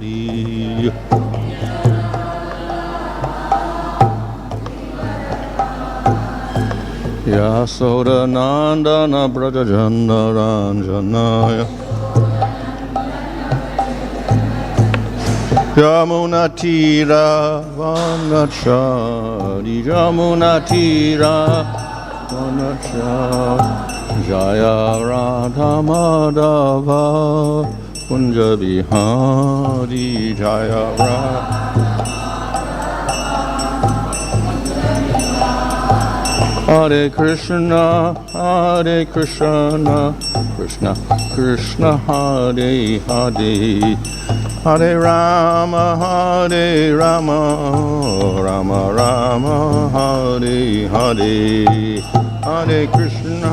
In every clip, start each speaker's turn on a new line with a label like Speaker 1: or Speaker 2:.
Speaker 1: hariḥ. Yasodanandana Brajajandaranjanaya Yamunatira Vanachari Yamunatira Vanachari Jaya Radha Madhava Kunja Bihari Jaya Radha Hare Krishna, Krishna Krishna, Hare Hare, Hare Rama, Rama Rama, Hare Hare, Hare Krishna.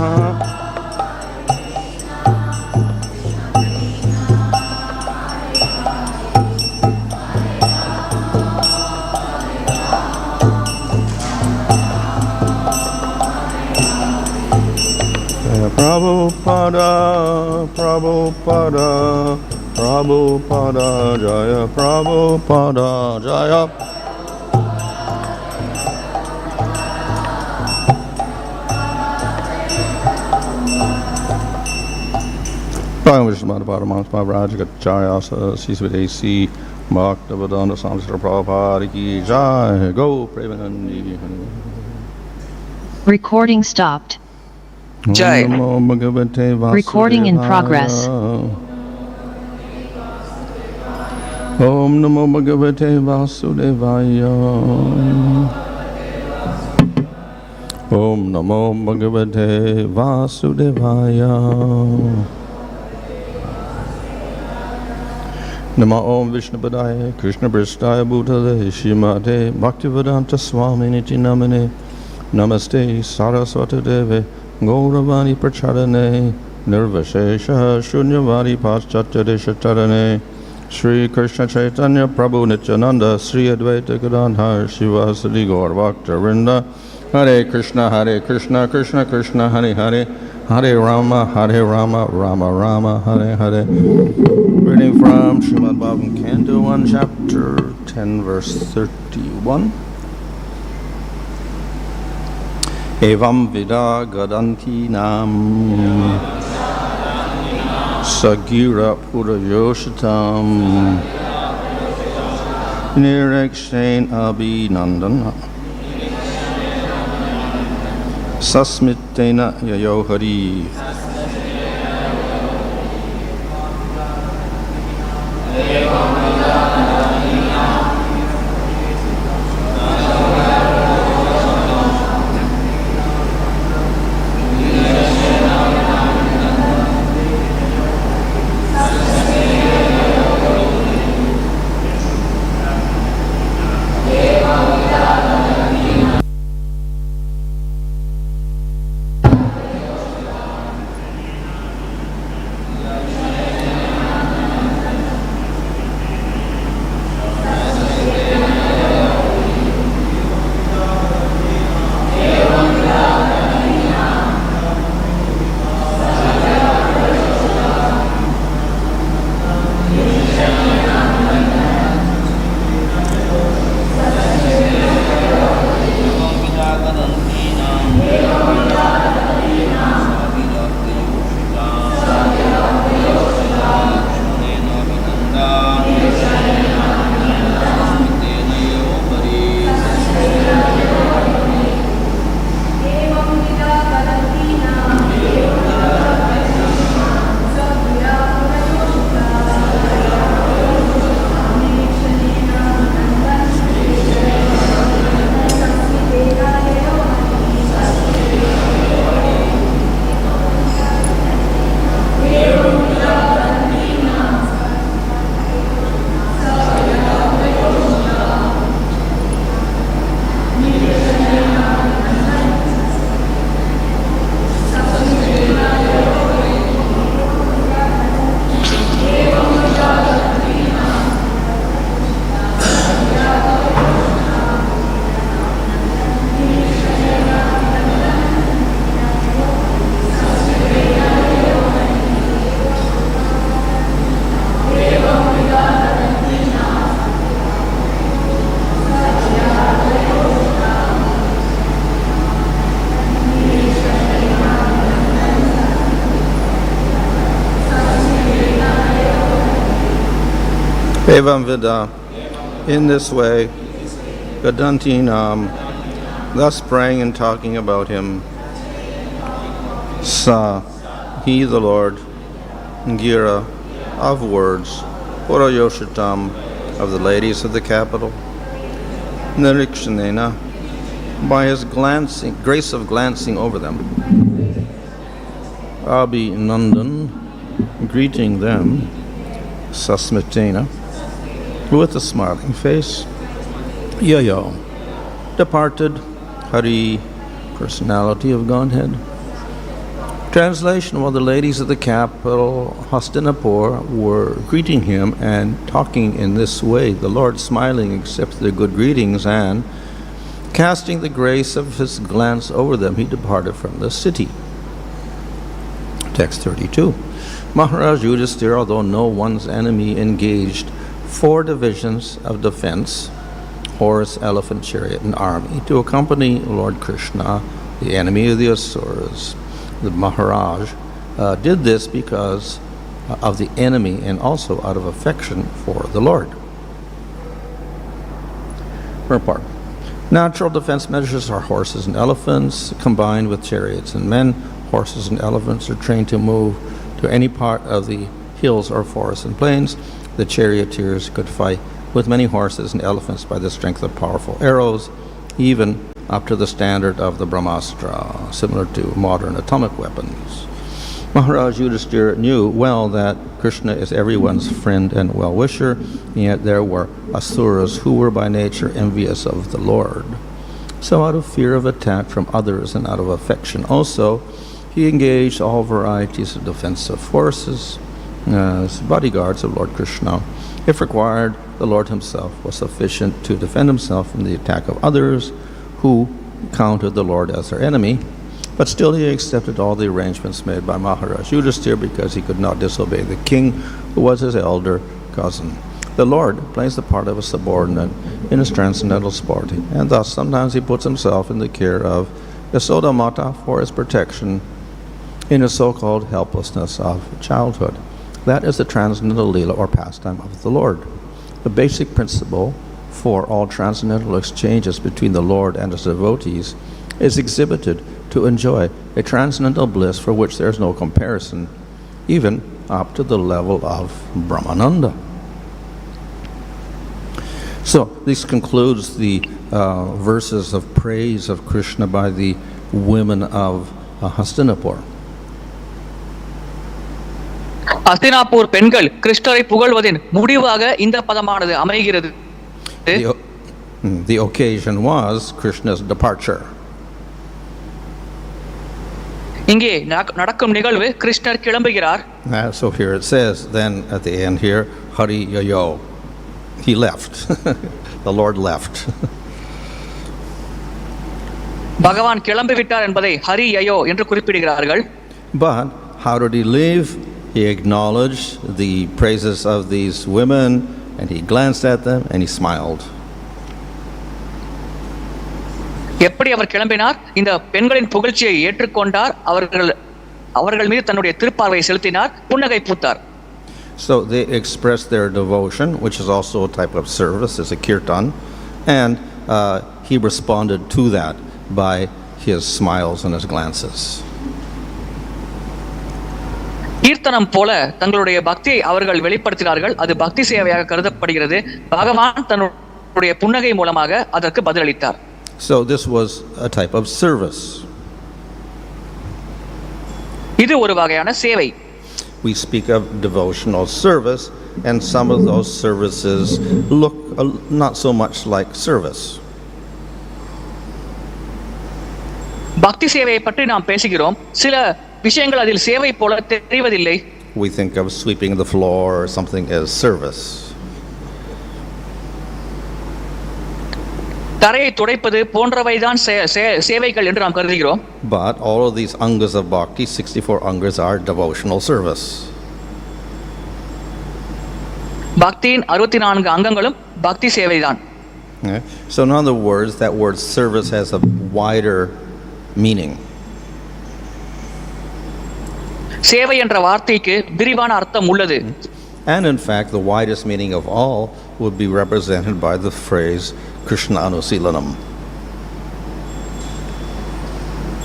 Speaker 1: Prabhupada, Prabhupada, Prabhupada Jaya, Prabhupada Jaya. Maharaja Yudhishthira Bhaktivedanta Swami Prabhupada ki Jai. Go Premanandi.
Speaker 2: Recording stopped.
Speaker 3: Jai.
Speaker 2: Recording in progress.
Speaker 1: Om Namo Bhagavate Vasudevaya. Om Namo Bhagavate Vasudevaya. Nama Om Vishnupadaya Krishna Prasthaya Bhutale Shrimate Bhaktivedanta Swami Niti Namane Namaste Saraswati Deve Gauravani Pracharane Nirvashesha Shunyavadi Paschatya Deshatarane Shri Krishna Chaitanya Prabhu Nityananda Sri Advaita Gadadhar Shivasadi Gaur Bhakta-vrinda. Hare Krishna, Krishna Krishna, Hare Hare, Hare Rama, Rama Rama, Hare Hare. Reading from Srimad Bhagavatam, Canto 1, Chapter 10, verse 31. Evaṁvidhā gadantīnāṁ sa giraḥ pura-yoṣitām nirīkṣaṇenābhinandan sa-smitena yayau hariḥ. evaṁvidhā. In this way, gadantīnāṁ, thus praying and talking about him, sa, he the Lord, giraḥ, of words, pura-yoṣitām, of the ladies of the capital, nirīkṣaṇenā, by his grace of glancing over them, abhinandan, greeting them, sa-smitena, with a smiling face, yayau, departed, hariḥ, personality of Godhead. Translation: while the ladies of the capital, Hastināpura, were greeting him and talking in this way, the Lord, smiling, accepted their good greetings, and casting the grace of his glance over them, he departed from the city. Text 32. Maharaja Yudhishthira, although no one's enemy, engaged 4 divisions of defense, horse, elephant, chariot, and army, to accompany Lord Krishna, the enemy of the Asuras. The Maharaj did this because of the enemy and also out of affection for the Lord. Purport. Natural defense measures are horses and elephants combined with chariots and men. Horses and elephants are trained to move to any part of the hills or forests and plains. The charioteers could fight with many horses and elephants by the strength of powerful arrows, even up to the standard of the Brahmastra, similar to modern atomic weapons. Maharaja Yudhishthira knew well that Krishna is everyone's friend and well-wisher, yet there were asuras who were by nature envious of the Lord. So out of fear of attack from others and out of affection also, he engaged all varieties of defensive forces as bodyguards of Lord Krishna. If required, the Lord himself was sufficient to defend himself from the attack of others who counted the Lord as their enemy, but still he accepted all the arrangements made by Maharaja Yudhishthira because he could not disobey the king, who was his elder cousin. The Lord plays the part of a subordinate in his transcendental sport, and thus sometimes he puts himself in the care of Yasoda Mata for his protection in his so-called helplessness of childhood. That is the transcendental lila or pastime of the Lord. The basic principle for all transcendental exchanges between the Lord and his devotees is exhibited to enjoy a transcendental bliss for which there is no comparison, even up to the level of Brahmananda. So this concludes the verses of praise of Krishna by the women of Hastināpura.
Speaker 3: Hastinapur பெண்கள் கிருஷ்ணரை புகழ்வதின் முடிவாக இந்த பதமானது அமைகிறது.
Speaker 1: The occasion was Krishna's departure.
Speaker 3: இங்கே நடக்கும் நிகழ்வு கிருஷ்ணர் கிளம்புகிறார்.
Speaker 1: So here it says, then at the end here, hariḥ yayau. He left. The Lord left.
Speaker 3: பகவான் கிளம்பி விட்டார் என்பதை ஹரி யயோ என்று குறிப்பிடுகிறார்கள்.
Speaker 1: But how did he leave? He acknowledged the praises of these women, and he glanced at them and he smiled.
Speaker 3: எப்படி அவர் கிளம்பினார்? இந்த பெண்களின் புகழ்ச்சியை ஏற்றுக்கொண்டார், அவர்கள் மீது தன்னுடைய திருப்பார்வையை செலுத்தினார், புன்னகை பூத்தார்.
Speaker 1: So they expressed their devotion, which is also a type of service, as a kirtan, and he responded to that by his smiles and his glances.
Speaker 3: kirtanam போல தங்களுடைய பக்தியை அவர்கள் வெளிப்படுத்தினார்கள். அது பக்தி சேவையாக கருதப்படுகிறது. பகவான் தன்னுடைய புன்னகை மூலமாக அதற்கு பதிலளித்தார்.
Speaker 1: So this was a type of service.
Speaker 3: இது ஒரு வகையான சேவை.
Speaker 1: We speak of devotional service, and some of those services look not so much like service.
Speaker 3: பக்தி சேவையை பற்றி நாம் பேசுகிறோம். சில விஷயங்கள் அதில் சேவை போல தெரிவதில்லை.
Speaker 1: We think of sweeping the floor or something as service.
Speaker 3: தரையை துடைப்பது போன்றவைதான் சேவைகள் என்று நாம் கருதுகிறோம்.
Speaker 1: But all of these angas of bhakti, 64 angas, are devotional service.
Speaker 3: பக்தியின் 64 அங்கங்களும் பக்தி சேவைதான்.
Speaker 1: So in other words, that word service has a wider meaning.
Speaker 3: சேவை என்ற வார்த்தைக்கு விரிவான அர்த்தம் உள்ளது.
Speaker 1: And in fact, the widest meaning of all would be represented by the phrase Krishna Anusilanam.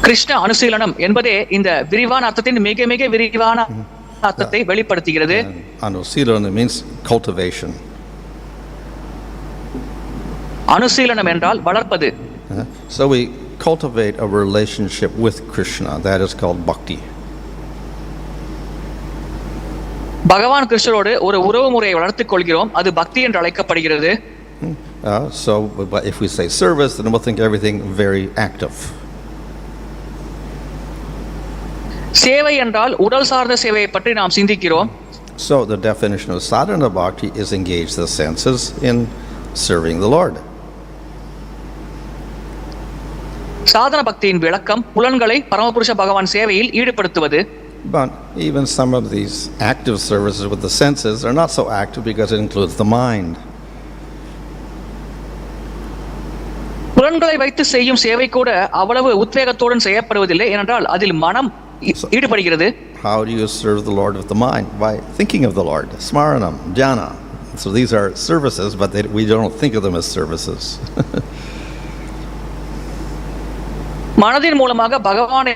Speaker 3: Krishna அனுசீலனம் என்பதே இந்த விரிவான அர்த்தத்தின் மிக மிக விரிவான அர்த்தத்தை வெளிப்படுத்துகிறது.
Speaker 1: Anusilanam means cultivation.
Speaker 3: அனுசீலனம் என்றால் வளர்ப்பது.
Speaker 1: So we cultivate a relationship with Krishna. That is called bhakti.
Speaker 3: பகவான் கிருஷ்ணரோடு ஒரு உறவு முறையை வளர்த்துக் கொள்கிறோம், அது பக்தி என்று அழைக்கப்படுகிறது.
Speaker 1: So if we say service, then we'll think everything very active.
Speaker 3: சேவை என்றால் உடல் சார்ந்த சேவையை பற்றி நாம் சிந்திக்கிறோம்.
Speaker 1: So the definition of sadhana bhakti is engage the senses in serving the Lord.
Speaker 3: சாதன பக்தியின் விளக்கம் புலன்களை பரமபுருஷ பகவான் சேவையில் ஈடுபடுத்துவது.
Speaker 1: But even some of these active services with the senses are not so active because it includes the mind.
Speaker 3: புலன்களை வைத்து செய்யும் சேவை கூட அவ்வளவு உத்வேகத்துடன் செய்யப்படுவதில்லை, ஏனென்றால் அதில் மனம் ஈடுபடுகிறது.
Speaker 1: How do you serve the Lord with the mind? By thinking of the Lord. Smaranam, jhana. So these are services, but we don't think of them as services.
Speaker 3: மனதின் மூலமாக பகவானை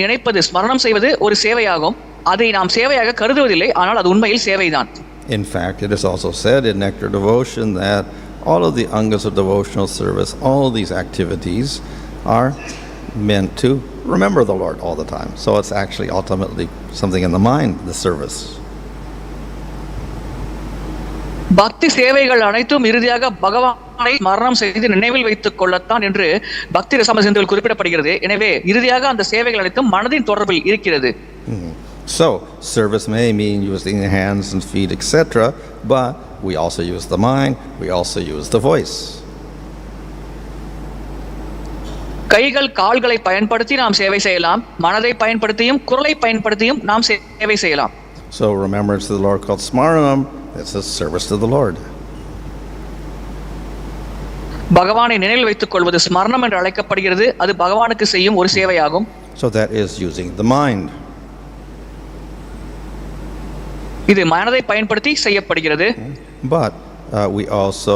Speaker 3: நினைப்பது, ஸ்மரணம் செய்வது ஒரு சேவையாகும். அதை நாம் சேவையாக கருதுவதில்லை, ஆனால் அது உண்மையில் சேவைதான்.
Speaker 1: In fact, it is also said in Nectar Devotion that all of the angas of devotional service, all of these activities are meant to remember the Lord all the time. So it's actually ultimately something in the mind, the service.
Speaker 3: பக்தி சேவைகள் அனைத்தும் இறுதியாக பகவானை மரணம் செய்து நினைவில் வைத்துக் கொள்ளத்தான் என்று பக்தி ரசம சிந்துவில் குறிப்பிடப்படுகிறது. எனவே இறுதியாக அந்த சேவைகள் அனைத்தும் மனதின் தொடர்பில் இருக்கிறது.
Speaker 1: So service may mean using the hands and feet, etc., but we also use the mind, we also use the voice.
Speaker 3: கைகள் கால்களை பயன்படுத்தி நாம் சேவை செய்யலாம், மனதை பயன்படுத்தியும் குரலை பயன்படுத்தியும் நாம் சேவை செய்யலாம்.
Speaker 1: So remembrance of the Lord called Smaranam, it's a service to the Lord.
Speaker 3: பகவானை நினைவில் வைத்துக் கொள்வது ஸ்மரணம் என்று அழைக்கப்படுகிறது. அது பகவானுக்கு செய்யும் ஒரு சேவையாகும்.
Speaker 1: So that is using the mind.
Speaker 3: இது மனதை பயன்படுத்தி செய்யப்படுகிறது.
Speaker 1: But we also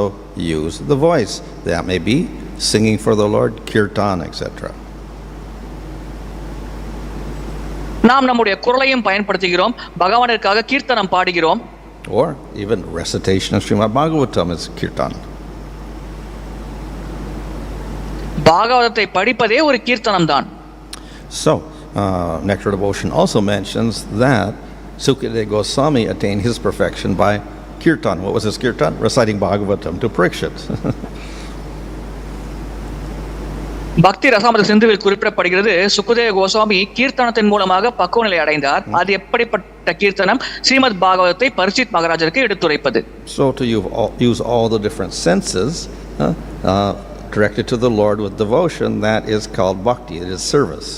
Speaker 1: use the voice. That may be singing for the Lord, kirtan, etc.
Speaker 3: நாம் நம்முடைய குரலையும் பயன்படுத்துகிறோம், பகவானிற்காக கீர்த்தனம் பாடுகிறோம்.
Speaker 1: Or even recitation of Srimad Bhagavatam is kirtan.
Speaker 3: பாகவதத்தை படிப்பதே ஒரு கீர்த்தனம் தான்.
Speaker 1: So Nectar Devotion also mentions that Sukadeva Goswami attained his perfection by kirtan. What was his kirtan? Reciting Bhagavatam to Parikshit.
Speaker 3: பக்தி ரசாமத சிந்துவில் குறிப்பிடப்படுகிறது, சுகதேவ கோஸ்வாமி கீர்த்தனத்தின் மூலமாக பக்குவ நிலை அடைந்தார். அது எப்படிப்பட்ட கீர்த்தனம்? ஸ்ரீமத் பாகவதத்தை பரிச்சித் மகாராஜருக்கு எடுத்துரைப்பது.
Speaker 1: So to use all the different senses directed to the Lord with devotion, that is called bhakti. It is service.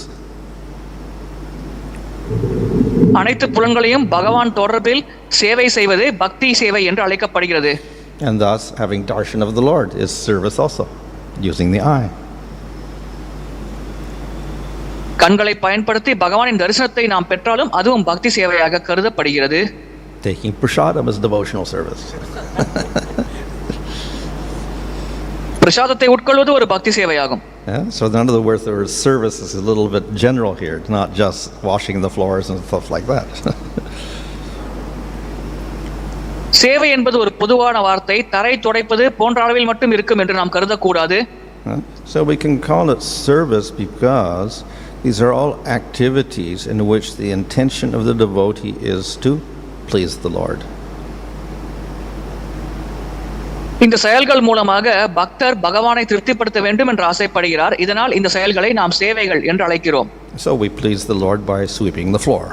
Speaker 3: அனைத்து புலன்களையும் பகவான் தொடர்பில் சேவை செய்வது பக்தி சேவை என்று அழைக்கப்படுகிறது.
Speaker 1: And thus having darshan of the Lord is service also, using the eye.
Speaker 3: கண்களை பயன்படுத்தி பகவானின் தரிசனத்தை நாம் பெற்றாலும் அதுவும் பக்தி சேவையாக கருதப்படுகிறது.
Speaker 1: Taking prasadam is devotional service.
Speaker 3: பிரசாதத்தை உட்கொள்வது ஒரு பக்தி சேவையாகும்.
Speaker 1: So in other words, the word service is a little bit general here. It's not just washing the floors and stuff like that.
Speaker 3: சேவை என்பது ஒரு பொதுவான வார்த்தை. தரை துடைப்பது போன்ற அளவில் மட்டும் இருக்கும் என்று நாம் கருதக்கூடாது.
Speaker 1: So we can call it service because these are all activities in which the intention of the devotee is to please the Lord.
Speaker 3: இந்த செயல்கள் மூலமாக பக்தர் பகவானை திருப்திப்படுத்த வேண்டும் என்று ஆசைப்படுகிறார். இதனால் இந்த செயல்களை நாம் சேவைகள் என்று அழைக்கிறோம்.
Speaker 1: So we please the Lord by sweeping the floor.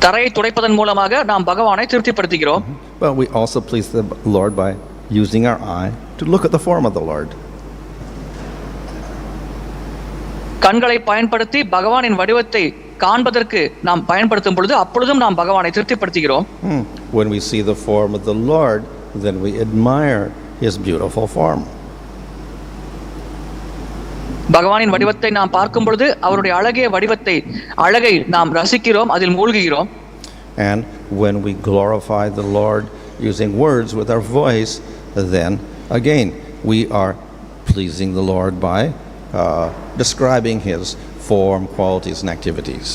Speaker 3: தரையை துடைப்பதன் மூலமாக நாம் பகவானை திருப்திப்படுத்துகிறோம்.
Speaker 1: But we also please the Lord by using our eye to look at the form of the Lord.
Speaker 3: கண்களை பயன்படுத்தி பகவானின் வடிவத்தை காண்பதற்கு நாம் பயன்படுத்தும் பொழுது அப்பொழுதும் நாம் பகவானை திருப்திப்படுத்துகிறோம்.
Speaker 1: When we see the form of the Lord, then we admire his beautiful form.
Speaker 3: பகவானின் வடிவத்தை நாம் பார்க்கும் பொழுது அவருடைய அழகிய அழகை நாம் ரசிக்கிறோம், அதில் மூழ்குகிறோம்.
Speaker 1: And when we glorify the Lord using words with our voice, then again we are pleasing the Lord by describing His form, qualities and activities.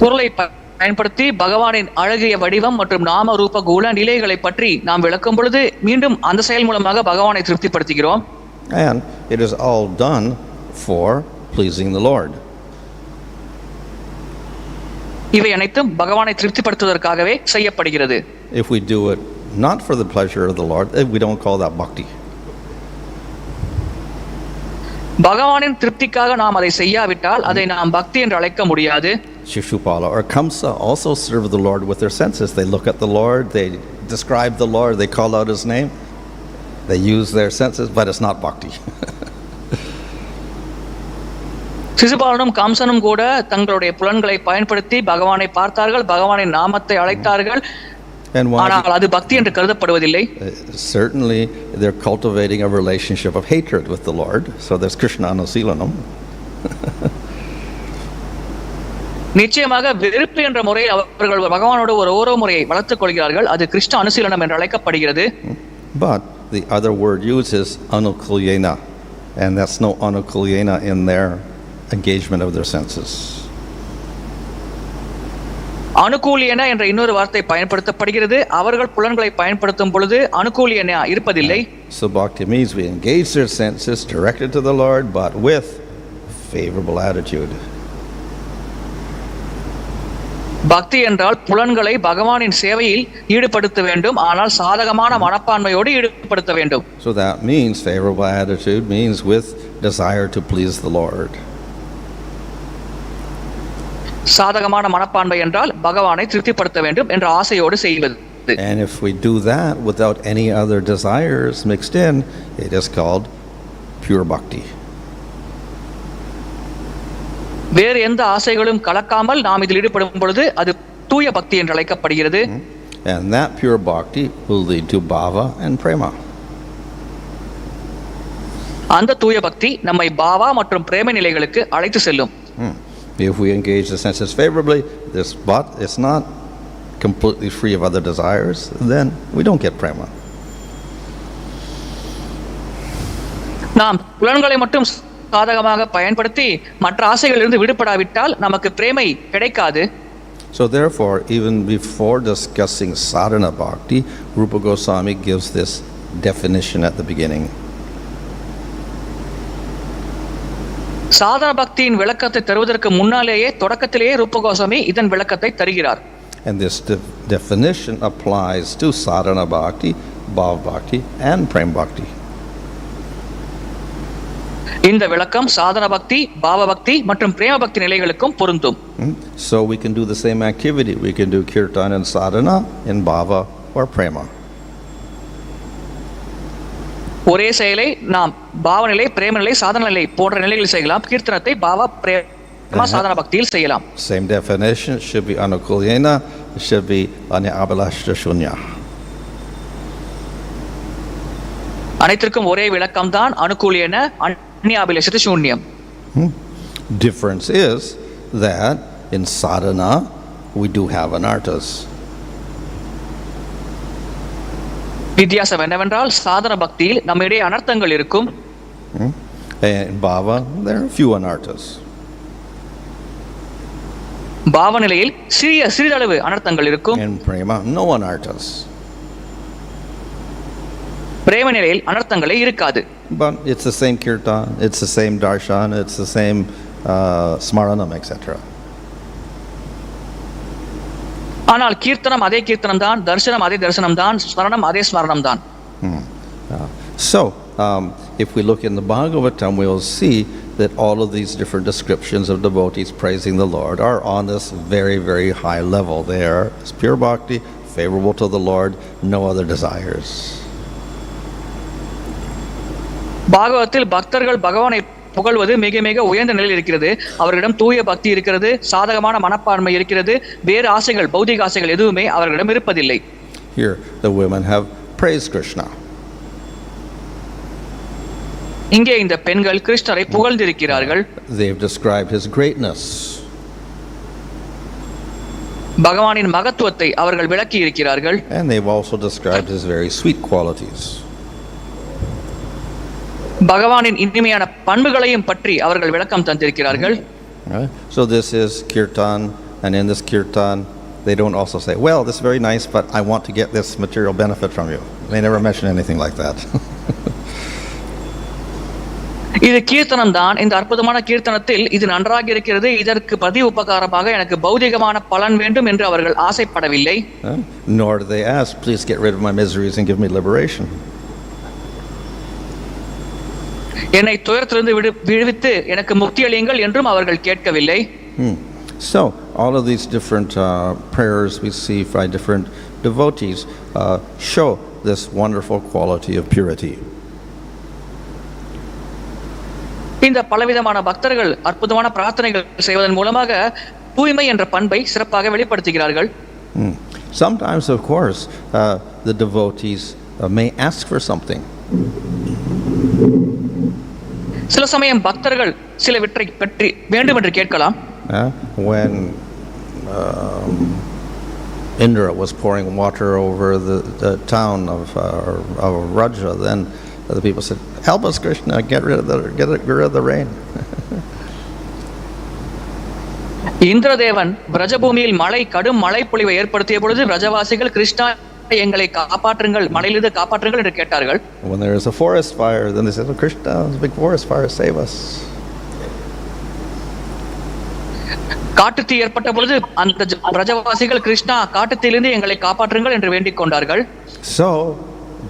Speaker 3: குரலை பயன்படுத்தி பகவானின் அழகிய வடிவம் மற்றும் நாம ரூப குண நிலைகளை பற்றி நாம் விளக்கும் பொழுது மீண்டும் அந்த செயல் மூலமாக பகவானை திருப்திப்படுத்துகிறோம்.
Speaker 1: And it is all done for pleasing the Lord.
Speaker 3: இவை அனைத்தும் பகவானை திருப்திப்படுத்துவதற்காகவே செய்யப்படுகிறது.
Speaker 1: If we do it not for the pleasure of the Lord, we don't call that bhakti.
Speaker 3: பகவானின் திருப்திக்காக நாம் அதை செய்யாவிட்டால் அதை நாம் பக்தி என்று அழைக்க முடியாது.
Speaker 1: Shishupala or Kamsa also serve the Lord with their senses. They look at the Lord, they describe the Lord, they call out His name, they use their senses, but it's not bhakti.
Speaker 3: சிசுபாலனும் கம்சனும் கூட தங்களுடைய புலன்களை பயன்படுத்தி பகவானை பார்த்தார்கள், பகவானின் நாமத்தை அழைத்தார்கள், ஆனால் அது பக்தி என்று கருதப்படுவதில்லை.
Speaker 1: Certainly they're cultivating a relationship of hatred with the Lord, so there's Krishna Synonyms.
Speaker 3: நிச்சயமாக வெறுப்பு என்ற முறையில் அவர்கள் பகவானோடு ஒரு உறவு முறையை வளர்த்துக் கொள்கிறார்கள், அது கிருஷ்ண அனுசீலனம் என்று அழைக்கப்படுகிறது.
Speaker 1: But the other word used is anukulyena, and that's no anukulyena in their engagement of their senses.
Speaker 3: அனுகூலியன என்ற இன்னொரு வார்த்தை பயன்படுத்தப்படுகிறது. அவர்கள் புலன்களை பயன்படுத்தும் பொழுது அனுகூலியன இருப்பதில்லை.
Speaker 1: So bhakti means we engage their senses directed to the Lord, but with favorable attitude.
Speaker 3: பக்தி என்றால் புலன்களை பகவானின் சேவையில் ஈடுபடுத்த வேண்டும், ஆனால் சாதகமான மனப்பான்மையோடு ஈடுபடுத்த வேண்டும்.
Speaker 1: So that means favorable attitude means with desire to please the Lord.
Speaker 3: சாதகமான மனப்பான்மை என்றால் பகவானை திருப்திப்படுத்த வேண்டும் என்ற ஆசையோடு செய்வது.
Speaker 1: And if we do that without any other desires mixed in, it is called pure bhakti.
Speaker 3: வேறு எந்த ஆசைகளும் கலக்காமல் நாம் இதில் ஈடுபடும் பொழுது அது தூய பக்தி என்று அழைக்கப்படுகிறது.
Speaker 1: And that pure bhakti will lead to bhava and prema.
Speaker 3: அந்த தூய பக்தி நம்மை பாவா மற்றும் பிரேம நிலைகளுக்கு அழைத்து செல்லும்.
Speaker 1: If we engage the senses favorably, but it's not completely free of other desires, then we don't get prema.
Speaker 3: நாம் புலன்களை மட்டும் சாதகமாக பயன்படுத்தி மற்ற ஆசைகளிலிருந்து விடுபடாவிட்டால் நமக்கு பிரேமை கிடைக்காது.
Speaker 1: So therefore, even before discussing sadhana bhakti, Rupa Goswami gives this definition at the beginning.
Speaker 3: சாதன பக்தியின் விளக்கத்தை தருவதற்கு முன்னாலேயே தொடக்கத்திலேயே ரூப கோஸ்வாமி இதன் விளக்கத்தை தருகிறார்.
Speaker 1: And this definition applies to sadhana bhakti, bhava bhakti and prema bhakti.
Speaker 3: இந்த விளக்கம் சாதன பக்தி, பாவ பக்தி மற்றும் பிரேம பக்தி நிலைகளுக்கும் பொருந்தும்.
Speaker 1: So we can do the same activity. We can do kirtan and sadhana in bhava or prema.
Speaker 3: ஒரே செயலை நாம் பாவ நிலை, பிரேம நிலை, சாதன நிலை போன்ற நிலைகளில் செய்யலாம். கீர்த்தனத்தை பாவ, பிரேம, சாதன பக்தியில் செய்யலாம்.
Speaker 1: Same definition should be anukulyena, should be anya-abhilasha shunya.
Speaker 3: அனைத்திற்கும் ஒரே விளக்கம் தான் அனுகூலியன, அன்யாபிலஷித சூன்யம்.
Speaker 1: Difference is that in sadhana we do have anarthas.
Speaker 3: வித்தியாசம் என்னவென்றால் சாதன பக்தியில் நம்மிடையே அனர்த்தங்கள் இருக்கும்.
Speaker 1: In bhava there are few anarthas.
Speaker 3: பாவ நிலையில் சிறிதளவு அனர்த்தங்கள் இருக்கும்.
Speaker 1: In prema no anarthas.
Speaker 3: பிரேம நிலையில் அனர்த்தங்களே இருக்காது.
Speaker 1: But it's the same kirtan, it's the same darshan, it's the same smaranam, etc.
Speaker 3: ஆனால் கீர்த்தனம் அதே கீர்த்தனம் தான், தரிசனம் அதே தரிசனம் தான், ஸ்மரணம் அதே ஸ்மரணம் தான்.
Speaker 1: So if we look in the Bhagavatam, we'll see that all of these different descriptions of devotees praising the Lord are on this very, very high level. They are pure bhakti, favorable to the Lord, no other desires.
Speaker 3: பாகவத்தில் பக்தர்கள் பகவானை புகழ்வது மிக மிக உயர்ந்த நிலையில் இருக்கிறது. அவர்களிடம் தூய பக்தி இருக்கிறது, சாதகமான மனப்பான்மை இருக்கிறது, வேறு ஆசைகள், பௌதிக ஆசைகள் எதுவுமே அவர்களிடம் இருப்பதில்லை.
Speaker 1: Here the women have praised Krishna.
Speaker 3: இங்கே இந்த பெண்கள் கிருஷ்ணரை புகழ்ந்திருக்கிறார்கள்.
Speaker 1: They have described his greatness.
Speaker 3: பகவானின் மகத்துவத்தை அவர்கள் விளக்கி இருக்கிறார்கள்.
Speaker 1: And they've also described his very sweet qualities.
Speaker 3: பகவானின் இனிமையான பண்புகளையும் பற்றி அவர்கள் விளக்கம் தந்திருக்கிறார்கள்.
Speaker 1: So this is kirtan, and in this kirtan they don't also say, well, this is very nice, but I want to get this material benefit from you. They never mention anything like that.
Speaker 3: இது கீர்த்தனம் தான். இந்த அற்புதமான கீர்த்தனத்தில் இது நன்றாக இருக்கிறது, இதற்கு பிரதி உபகாரமாக எனக்கு பௌதிகமான பலன் வேண்டும் என்று அவர்கள் ஆசைப்படவில்லை.
Speaker 1: Nor do they ask, please get rid of my miseries and give me liberation.
Speaker 3: என்னை துயரத்திலிருந்து விடுவித்து எனக்கு முக்தி அளியுங்கள் என்றும் அவர்கள் கேட்கவில்லை.
Speaker 1: So all of these different prayers we see by different devotees show this wonderful quality of purity.
Speaker 3: இந்த பலவிதமான பக்தர்கள் அற்புதமான பிரார்த்தனைகள் செய்வதன் மூலமாக தூய்மை என்ற பண்பை சிறப்பாக வெளிப்படுத்துகிறார்கள்.
Speaker 1: Sometimes, of course, the devotees may ask for something.
Speaker 3: சில சமயம் பக்தர்கள் சிலவற்றை பற்றி வேண்டும் என்று கேட்கலாம்.
Speaker 1: When Indra was pouring water over the town of Raja, then the people said, help us, Krishna, get rid of the rain.
Speaker 3: இந்திரதேவன் பிரஜபூமியில் கடும் மழை பொழிவை ஏற்படுத்திய பொழுது பிரஜவாசிகள் கிருஷ்ணா எங்களை காப்பாற்றுங்கள், மழையிலிருந்து காப்பாற்றுங்கள் என்று கேட்டார்கள்.
Speaker 1: When there is a forest fire, then they said, oh, Krishna, there's a big forest fire, save us.
Speaker 3: காட்டுத்தீ ஏற்பட்ட பொழுது அந்த பிரஜவாசிகள் கிருஷ்ணா காட்டுத்தீயிலிருந்து எங்களை காப்பாற்றுங்கள் என்று வேண்டிக் கொண்டார்கள்.
Speaker 1: So,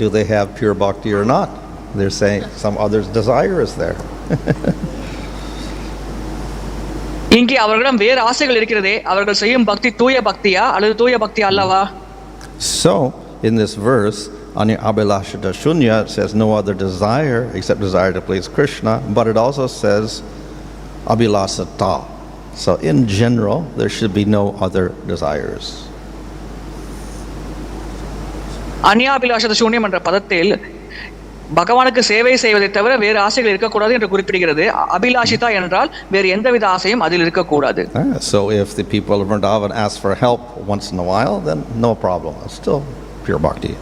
Speaker 1: do they have pure bhakti or not? They're saying some other's desire is there.
Speaker 3: இங்கே அவர்களிடம் வேறு ஆசைகள் இருக்கிறதே, அவர்கள் செய்யும் பக்தி தூய பக்தியா அல்லது தூய பக்தி அல்லவா?
Speaker 1: So, in this verse, Anya abhilashita shunya, it says no other desire except desire to please Krishna, but it also says abhilasata. So, in general, there should be no other desires.
Speaker 3: அன்யாபிலாஷத சூன்யம் என்ற பதத்தில் பகவானுக்கு சேவை செய்வதை தவிர வேறு ஆசைகள் இருக்கக்கூடாது என்று குறிப்பிடுகிறது. அபிலாஷிதா என்றால் வேறு எந்தவித ஆசையும் அதில் இருக்கக்கூடாது.
Speaker 1: So if the people of Vrindavan ask for help once in a while, then no problem. It's still pure bhakti.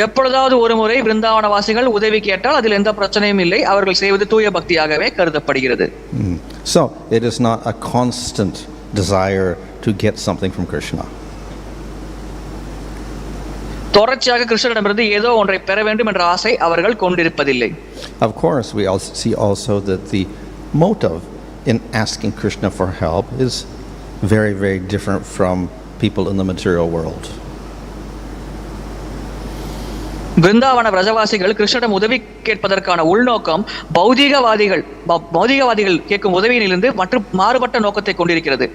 Speaker 3: எப்பொழுதாவது ஒரு முறை பிருந்தாவன வாசிகள் உதவி கேட்டால் அதில் எந்த பிரச்சனையும் இல்லை, அவர்கள் செய்வது தூய பக்தியாகவே கருதப்படுகிறது.
Speaker 1: So it is not a constant desire to get something from Krishna.
Speaker 3: தொடர்ச்சியாக கிருஷ்ணரிடமிருந்து ஏதோ ஒன்றை பெற வேண்டும் என்ற ஆசை அவர்கள் கொண்டிருப்பதில்லை.
Speaker 1: Of course, we also see that the motive in asking Krishna for help is very, very different from people in the material world.
Speaker 3: Brindavan பிரஜவாசிகள் கிருஷ்ணரிடம் உதவி கேட்பதற்கான உள்நோக்கம் பௌதிகவாதிகள் கேட்கும் உதவியிலிருந்து மற்றும் மாறுபட்ட நோக்கத்தை கொண்டிருக்கிறது.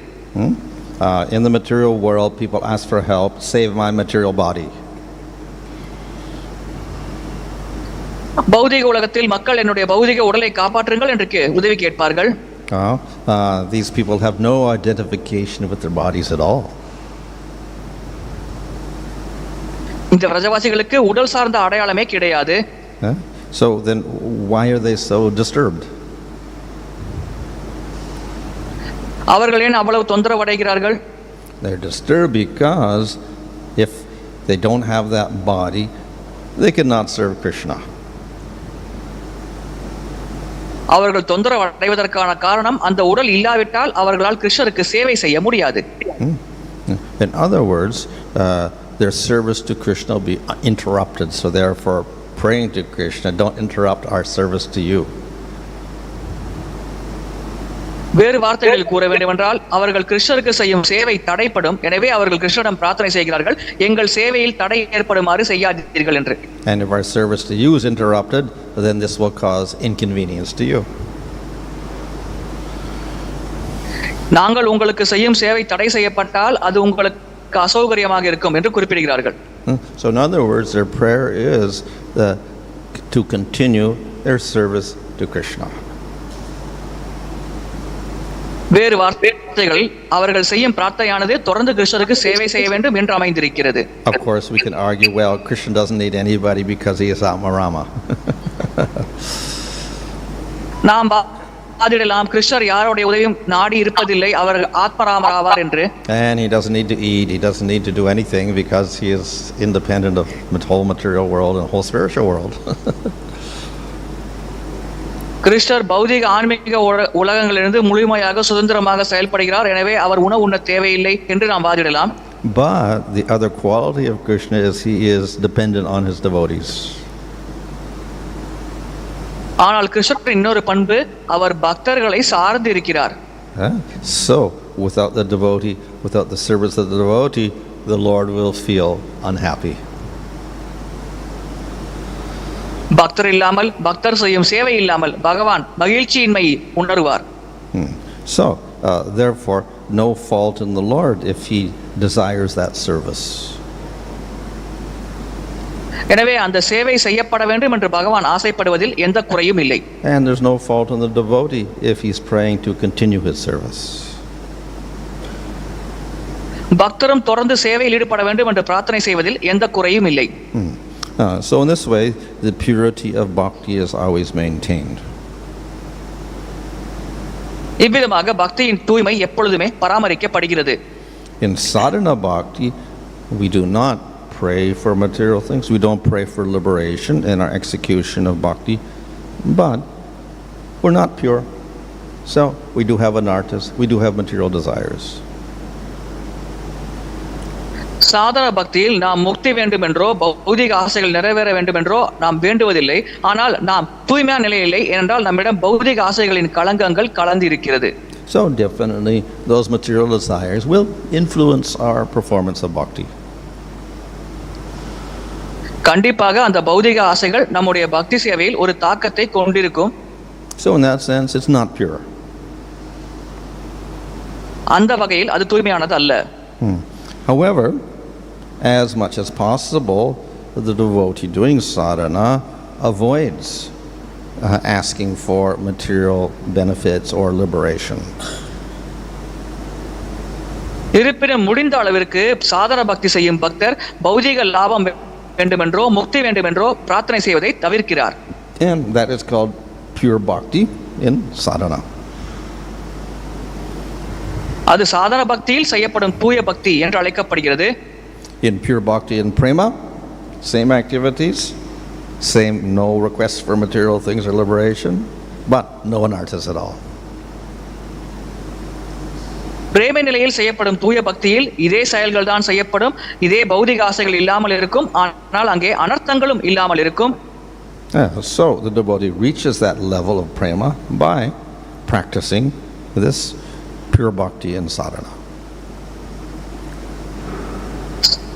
Speaker 1: In the material world, people ask for help, save my material body.
Speaker 3: பௌதிக உலகத்தில் மக்கள் என்னுடைய பௌதிக உடலை காப்பாற்றுங்கள் என்று உதவி கேட்பார்கள்.
Speaker 1: These people have no identification with their bodies at all.
Speaker 3: இந்த பிரஜவாசிகளுக்கு உடல் சார்ந்த அடையாளமே கிடையாது.
Speaker 1: So then why are they so disturbed?
Speaker 3: அவர்கள் ஏன் அவ்வளவு தொந்தரவு அடைகிறார்கள்?
Speaker 1: They're disturbed because if they don't have that body, they cannot serve Krishna.
Speaker 3: அவர்கள் தொந்தரவு அடைவதற்கான காரணம் அந்த உடல் இல்லாவிட்டால் அவர்களால் கிருஷ்ணருக்கு சேவை செய்ய முடியாது.
Speaker 1: In other words, their service to Krishna will be interrupted. So therefore, praying to Krishna, don't interrupt our service to you.
Speaker 3: வேறு வார்த்தைகளில் கூற வேண்டுமென்றால் அவர்கள் கிருஷ்ணருக்கு செய்யும் சேவை தடைப்படும், எனவே அவர்கள் கிருஷ்ணரிடம் பிரார்த்தனை செய்கிறார்கள், எங்கள் சேவையில் தடை ஏற்படுமாறு செய்யாதீர்கள் என்று.
Speaker 1: And if our service to you is interrupted, then this will cause inconvenience to you.
Speaker 3: நாங்கள் உங்களுக்கு செய்யும் சேவை தடை செய்யப்பட்டால் அது உங்களுக்கு அசௌகரியமாக இருக்கும் என்று குறிப்பிடுகிறார்கள்.
Speaker 1: So in other words, their prayer is to continue their service to Krishna.
Speaker 3: வேறு வார்த்தைகள் அவர்கள் செய்யும் பிரார்த்தனையானது தொடர்ந்து கிருஷ்ணருக்கு சேவை செய்ய வேண்டும் என்று அமைந்திருக்கிறது.
Speaker 1: Of course we can argue, well, Krishna doesn't need anybody because he is Smaranam.
Speaker 3: நாம் வாதிடலாம் கிருஷ்ணர் யாருடைய உதவியும் நாடி இருப்பதில்லை, அவர் ஆத்மராமர் ஆவார் என்று.
Speaker 1: And he doesn't need to eat, he doesn't need to do anything because he is independent of the whole material world and the whole spiritual world.
Speaker 3: கிருஷ்ணர் பௌதிக ஆன்மீக உலகங்களிலிருந்து முழுமையாக சுதந்திரமாக செயல்படுகிறார், எனவே அவர் உணவு உண்ண தேவையில்லை என்று நாம் வாதிடலாம்.
Speaker 1: But the other quality of Krishna is he is dependent on his devotees.
Speaker 3: ஆனால் கிருஷ்ணரின் இன்னொரு பண்பு அவர் பக்தர்களை சார்ந்து இருக்கிறார்.
Speaker 1: So without the devotee, without the service of the devotee, the Lord will feel unhappy.
Speaker 3: பக்தர் இல்லாமல், பக்தர் செய்யும் சேவை இல்லாமல் பகவான் மகிழ்ச்சியின்மை உணர்வார்.
Speaker 1: So therefore no fault in the Lord if he desires that service.
Speaker 3: எனவே அந்த சேவை செய்யப்பட வேண்டும் என்று பகவான் ஆசைப்படுவதில் எந்த குறையும் இல்லை.
Speaker 1: And there's no fault in the devotee if he's praying to continue his service.
Speaker 3: பக்தரும் தொடர்ந்து சேவையில் ஈடுபட வேண்டும் என்று பிரார்த்தனை செய்வதில் எந்த குறையும் இல்லை.
Speaker 1: So in this way the purity of bhakti is always maintained.
Speaker 3: இவ்விதமாக பக்தியின் தூய்மை எப்பொழுதுமே பராமரிக்கப்படுகிறது.
Speaker 1: In sadhana bhakti we do not pray for material things, we don't pray for liberation in our execution of bhakti, but we're not pure, so we do have anarthas, we do have material desires.
Speaker 3: சாதன பக்தியில் நாம் முக்தி வேண்டும் என்றோ பௌதிக ஆசைகள் நிறைவேற வேண்டும் என்றோ நாம் வேண்டுவதில்லை, ஆனால் நாம் தூய்மையான நிலையில்லை, ஏனென்றால் நம்மிடம் பௌதிக ஆசைகளின் களங்கங்கள் கலந்து இருக்கிறது.
Speaker 1: So definitely those material desires will influence our performance of bhakti.
Speaker 3: கண்டிப்பாக அந்த பௌதிக ஆசைகள் நம்முடைய பக்தி சேவையில் ஒரு தாக்கத்தை கொண்டிருக்கும்.
Speaker 1: So in that sense it's not pure.
Speaker 3: அந்த வகையில் அது தூய்மையானது அல்ல.
Speaker 1: However, as much as possible the devotee doing sadhana avoids asking for material benefits or liberation.
Speaker 3: இருப்பினும் முடிந்த அளவிற்கு சாதன பக்தி செய்யும் பக்தர் பௌதிக லாபம் வேண்டுமென்றோ முக்தி வேண்டுமென்றோ பிரார்த்தனை செய்வதை தவிர்க்கிறார்.
Speaker 1: And that is called pure bhakti in sadhana.
Speaker 3: அது சாதன பக்தியில் செய்யப்படும் தூய பக்தி என்று அழைக்கப்படுகிறது.
Speaker 1: In pure bhakti and prema, same activities, same no requests for material things or liberation, but no anarthas at all.
Speaker 3: பிரேம நிலையில் செய்யப்படும் தூய பக்தியில் இதே செயல்கள் தான் செய்யப்படும், இதே பௌதிக ஆசைகள் இல்லாமல் இருக்கும், ஆனால் அங்கே அனர்த்தங்களும் இல்லாமல் இருக்கும்.
Speaker 1: So the devotee reaches that level of prema by practicing this pure bhakti and sadhana.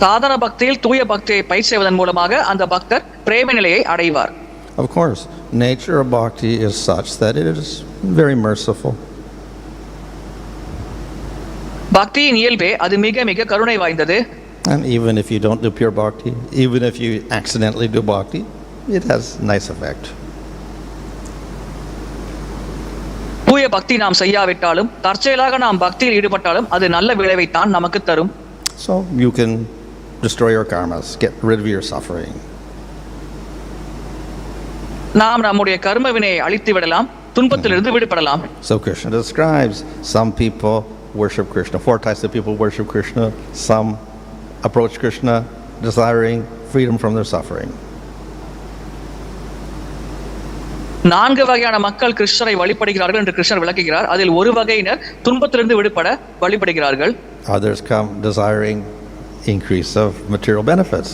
Speaker 3: சாதன பக்தியில் தூய பக்தியை பயிற்சி செய்வதன் மூலமாக அந்த பக்தர் பிரேம நிலையை அடைவார்.
Speaker 1: Of course, nature of bhakti is such that it is very merciful.
Speaker 3: பக்தியின் இயல்பே அது மிக மிக கருணை வாய்ந்தது.
Speaker 1: And even if you don't do pure bhakti, even if you accidentally do bhakti, it has nice effect.
Speaker 3: தூய பக்தி நாம் செய்யாவிட்டாலும் தற்செயலாக நாம் பக்தியில் ஈடுபட்டாலும் அது நல்ல விளைவை தான் நமக்கு தரும்.
Speaker 1: So you can destroy your karmas, get rid of your suffering.
Speaker 3: நாம் நம்முடைய கர்ம வினையை அழித்து விடலாம், துன்பத்திலிருந்து விடுபடலாம்.
Speaker 1: So Krishna describes some people worship Krishna. 4 types of people worship Krishna. Some approach Krishna desiring freedom from their suffering.
Speaker 3: 4 வகையான மக்கள் கிருஷ்ணரை வழிபடுகிறார்கள் என்று கிருஷ்ணர் விளக்குகிறார். அதில் ஒரு வகையினர் துன்பத்திலிருந்து விடுபட வழிபடுகிறார்கள்.
Speaker 1: Others come desiring increase of material benefits.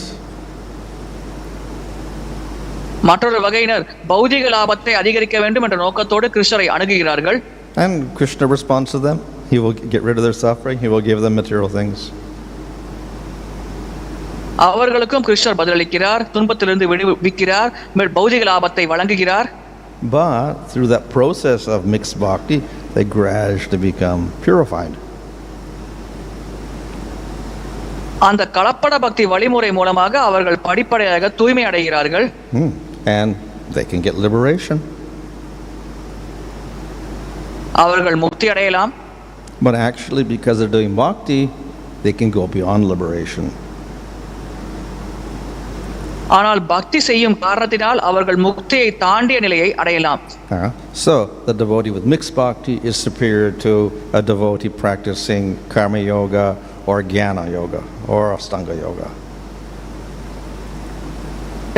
Speaker 3: மற்றொரு வகையினர் பௌதிக லாபத்தை அதிகரிக்க வேண்டும் என்ற நோக்கத்தோடு கிருஷ்ணரை அணுகுகிறார்கள்.
Speaker 1: And Krishna responds to them. He will get rid of their suffering. He will give them material things.
Speaker 3: அவர்களுக்கும் கிருஷ்ணர் பதிலளிக்கிறார், துன்பத்திலிருந்து விடுவிக்கிறார், பௌதிக லாபத்தை வழங்குகிறார்.
Speaker 1: But through that process of mixed bhakti, they gradually become purified.
Speaker 3: அந்த கலப்பட பக்தி வழிமுறை மூலமாக அவர்கள் படிப்படியாக தூய்மை அடைகிறார்கள்.
Speaker 1: And they can get liberation.
Speaker 3: அவர்கள் முக்தி அடையலாம்.
Speaker 1: But actually, because they're doing bhakti, they can go beyond liberation.
Speaker 3: ஆனால் பக்தி செய்யும் காரணத்தினால் அவர்கள் முக்தியை தாண்டிய நிலையை அடையலாம்.
Speaker 1: So the devotee with mixed bhakti is superior to a devotee practicing karma yoga or jnana yoga or ashtanga yoga.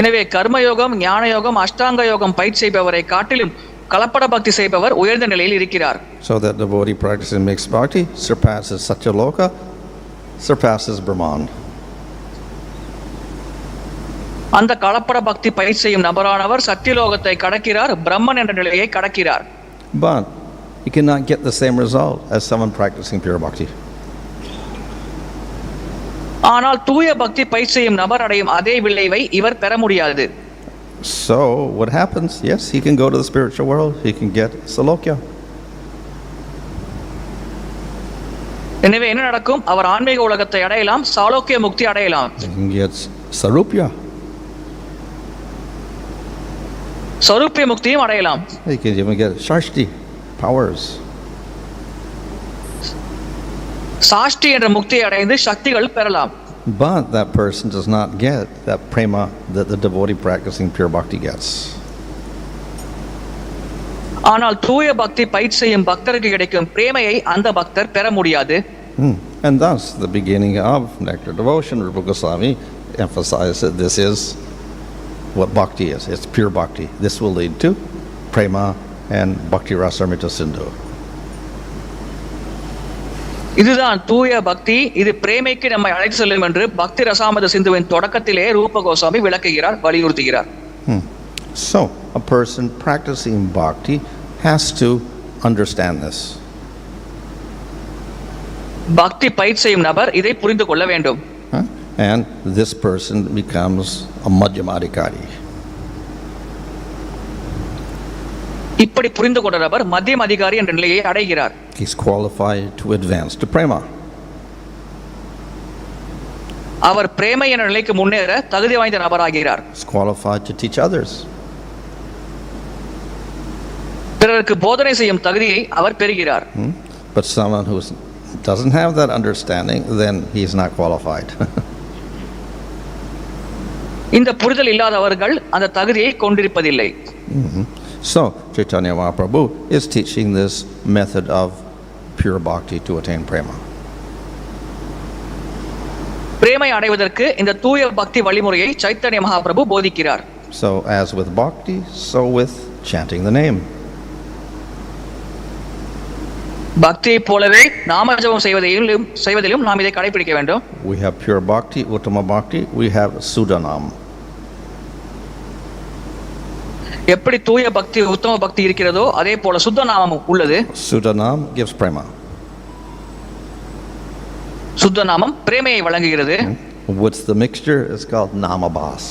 Speaker 3: எனவே கர்மயோகம், ஞான யோகம், அஷ்டாங்க யோகம் பயிற்சி செய்பவரை காட்டிலும் கலப்பட பக்தி செய்பவர் உயர்ந்த நிலையில் இருக்கிறார்.
Speaker 1: So that devotee practicing mixed bhakti surpasses Satyaloka, surpasses Brahman.
Speaker 3: அந்த கலப்பட பக்தி பயிற்சி செய்யும் நபரானவர் சத்தியலோகத்தை கடக்கிறார், பிரம்மன் என்ற நிலையை கடக்கிறார்.
Speaker 1: But he cannot get the same result as someone practicing pure bhakti.
Speaker 3: ஆனால் தூய பக்தி பயிற்சி செய்யும் நபர் அடையும் அதே விளைவை இவர் பெற முடியாது.
Speaker 1: So what happens? Yes, he can go to the spiritual world, he can get salokya.
Speaker 3: எனவே என்ன நடக்கும்? அவர் ஆன்மீக உலகத்தை அடையலாம், சாலோக்கிய முக்தி அடையலாம்.
Speaker 1: He can get sarupya.
Speaker 3: சொரூபிய முக்தியும் அடையலாம்.
Speaker 1: He can even get shashti powers.
Speaker 3: சாஷ்டி என்ற முக்தியை அடைந்து சக்திகள் பெறலாம்.
Speaker 1: But that person does not get that prema that the devotee practicing pure bhakti gets.
Speaker 3: ஆனால் தூய பக்தி பயிற்சி செய்யும் பக்தருக்கு கிடைக்கும் பிரேமையை அந்த பக்தர் பெற முடியாது.
Speaker 1: And thus the beginning of nectar devotion, Rupa Goswami emphasized that this is what bhakti is. It's pure bhakti. This will lead to prema and bhakti rasamrita sindhu.
Speaker 3: இதுதான் தூய பக்தி, இது பிரேமைக்கு நம்மை அழைத்து செல்லும் என்று பக்தி ரசாமத சிந்துவின் தொடக்கத்திலே ரூப கோஸ்வாமி விளக்குகிறார், வலியுறுத்துகிறார்.
Speaker 1: So a person practicing bhakti has to understand this.
Speaker 3: பக்தி பயிற்சி செய்யும் நபர் இதை புரிந்து கொள்ள வேண்டும்.
Speaker 1: And this person becomes a madhyamadikari.
Speaker 3: இப்படி புரிந்து கொண்ட நபர் மத்தியம் அதிகாரி என்ற நிலையை அடைகிறார்.
Speaker 1: He's qualified to advance to prema.
Speaker 3: அவர் பிரேமை என்ற நிலைக்கு முன்னேற தகுதி வாய்ந்த நபராகிறார்.
Speaker 1: He's qualified to teach others.
Speaker 3: பிறருக்கு போதனை செய்யும் தகுதியை அவர் பெறுகிறார்.
Speaker 1: But someone who doesn't have that understanding, then he's not qualified.
Speaker 3: இந்த புரிதல் இல்லாதவர்கள் அந்த தகுதியை கொண்டிருப்பதில்லை.
Speaker 1: So Chaitanya Mahaprabhu is teaching this method of pure bhakti to attain prema.
Speaker 3: பிரேமை அடைவதற்கு இந்த தூய பக்தி வழிமுறையை Chaitanya Mahaprabhu போதிக்கிறார்.
Speaker 1: So as with bhakti, so with chanting the name.
Speaker 3: பக்தியை போலவே நாம ஜபம் செய்வதிலும் நாம் இதை கடைபிடிக்க வேண்டும்.
Speaker 1: We have pure bhakti, uttama bhakti, we have sudanam.
Speaker 3: எப்படி தூய பக்தி உத்தம பக்தி இருக்கிறதோ அதே போல சுத்த நாமமும் உள்ளது.
Speaker 1: Sudanam gives prema.
Speaker 3: சுத்த நாமம் பிரேமையை வழங்குகிறது.
Speaker 1: What's the mixture? It's called namabhas.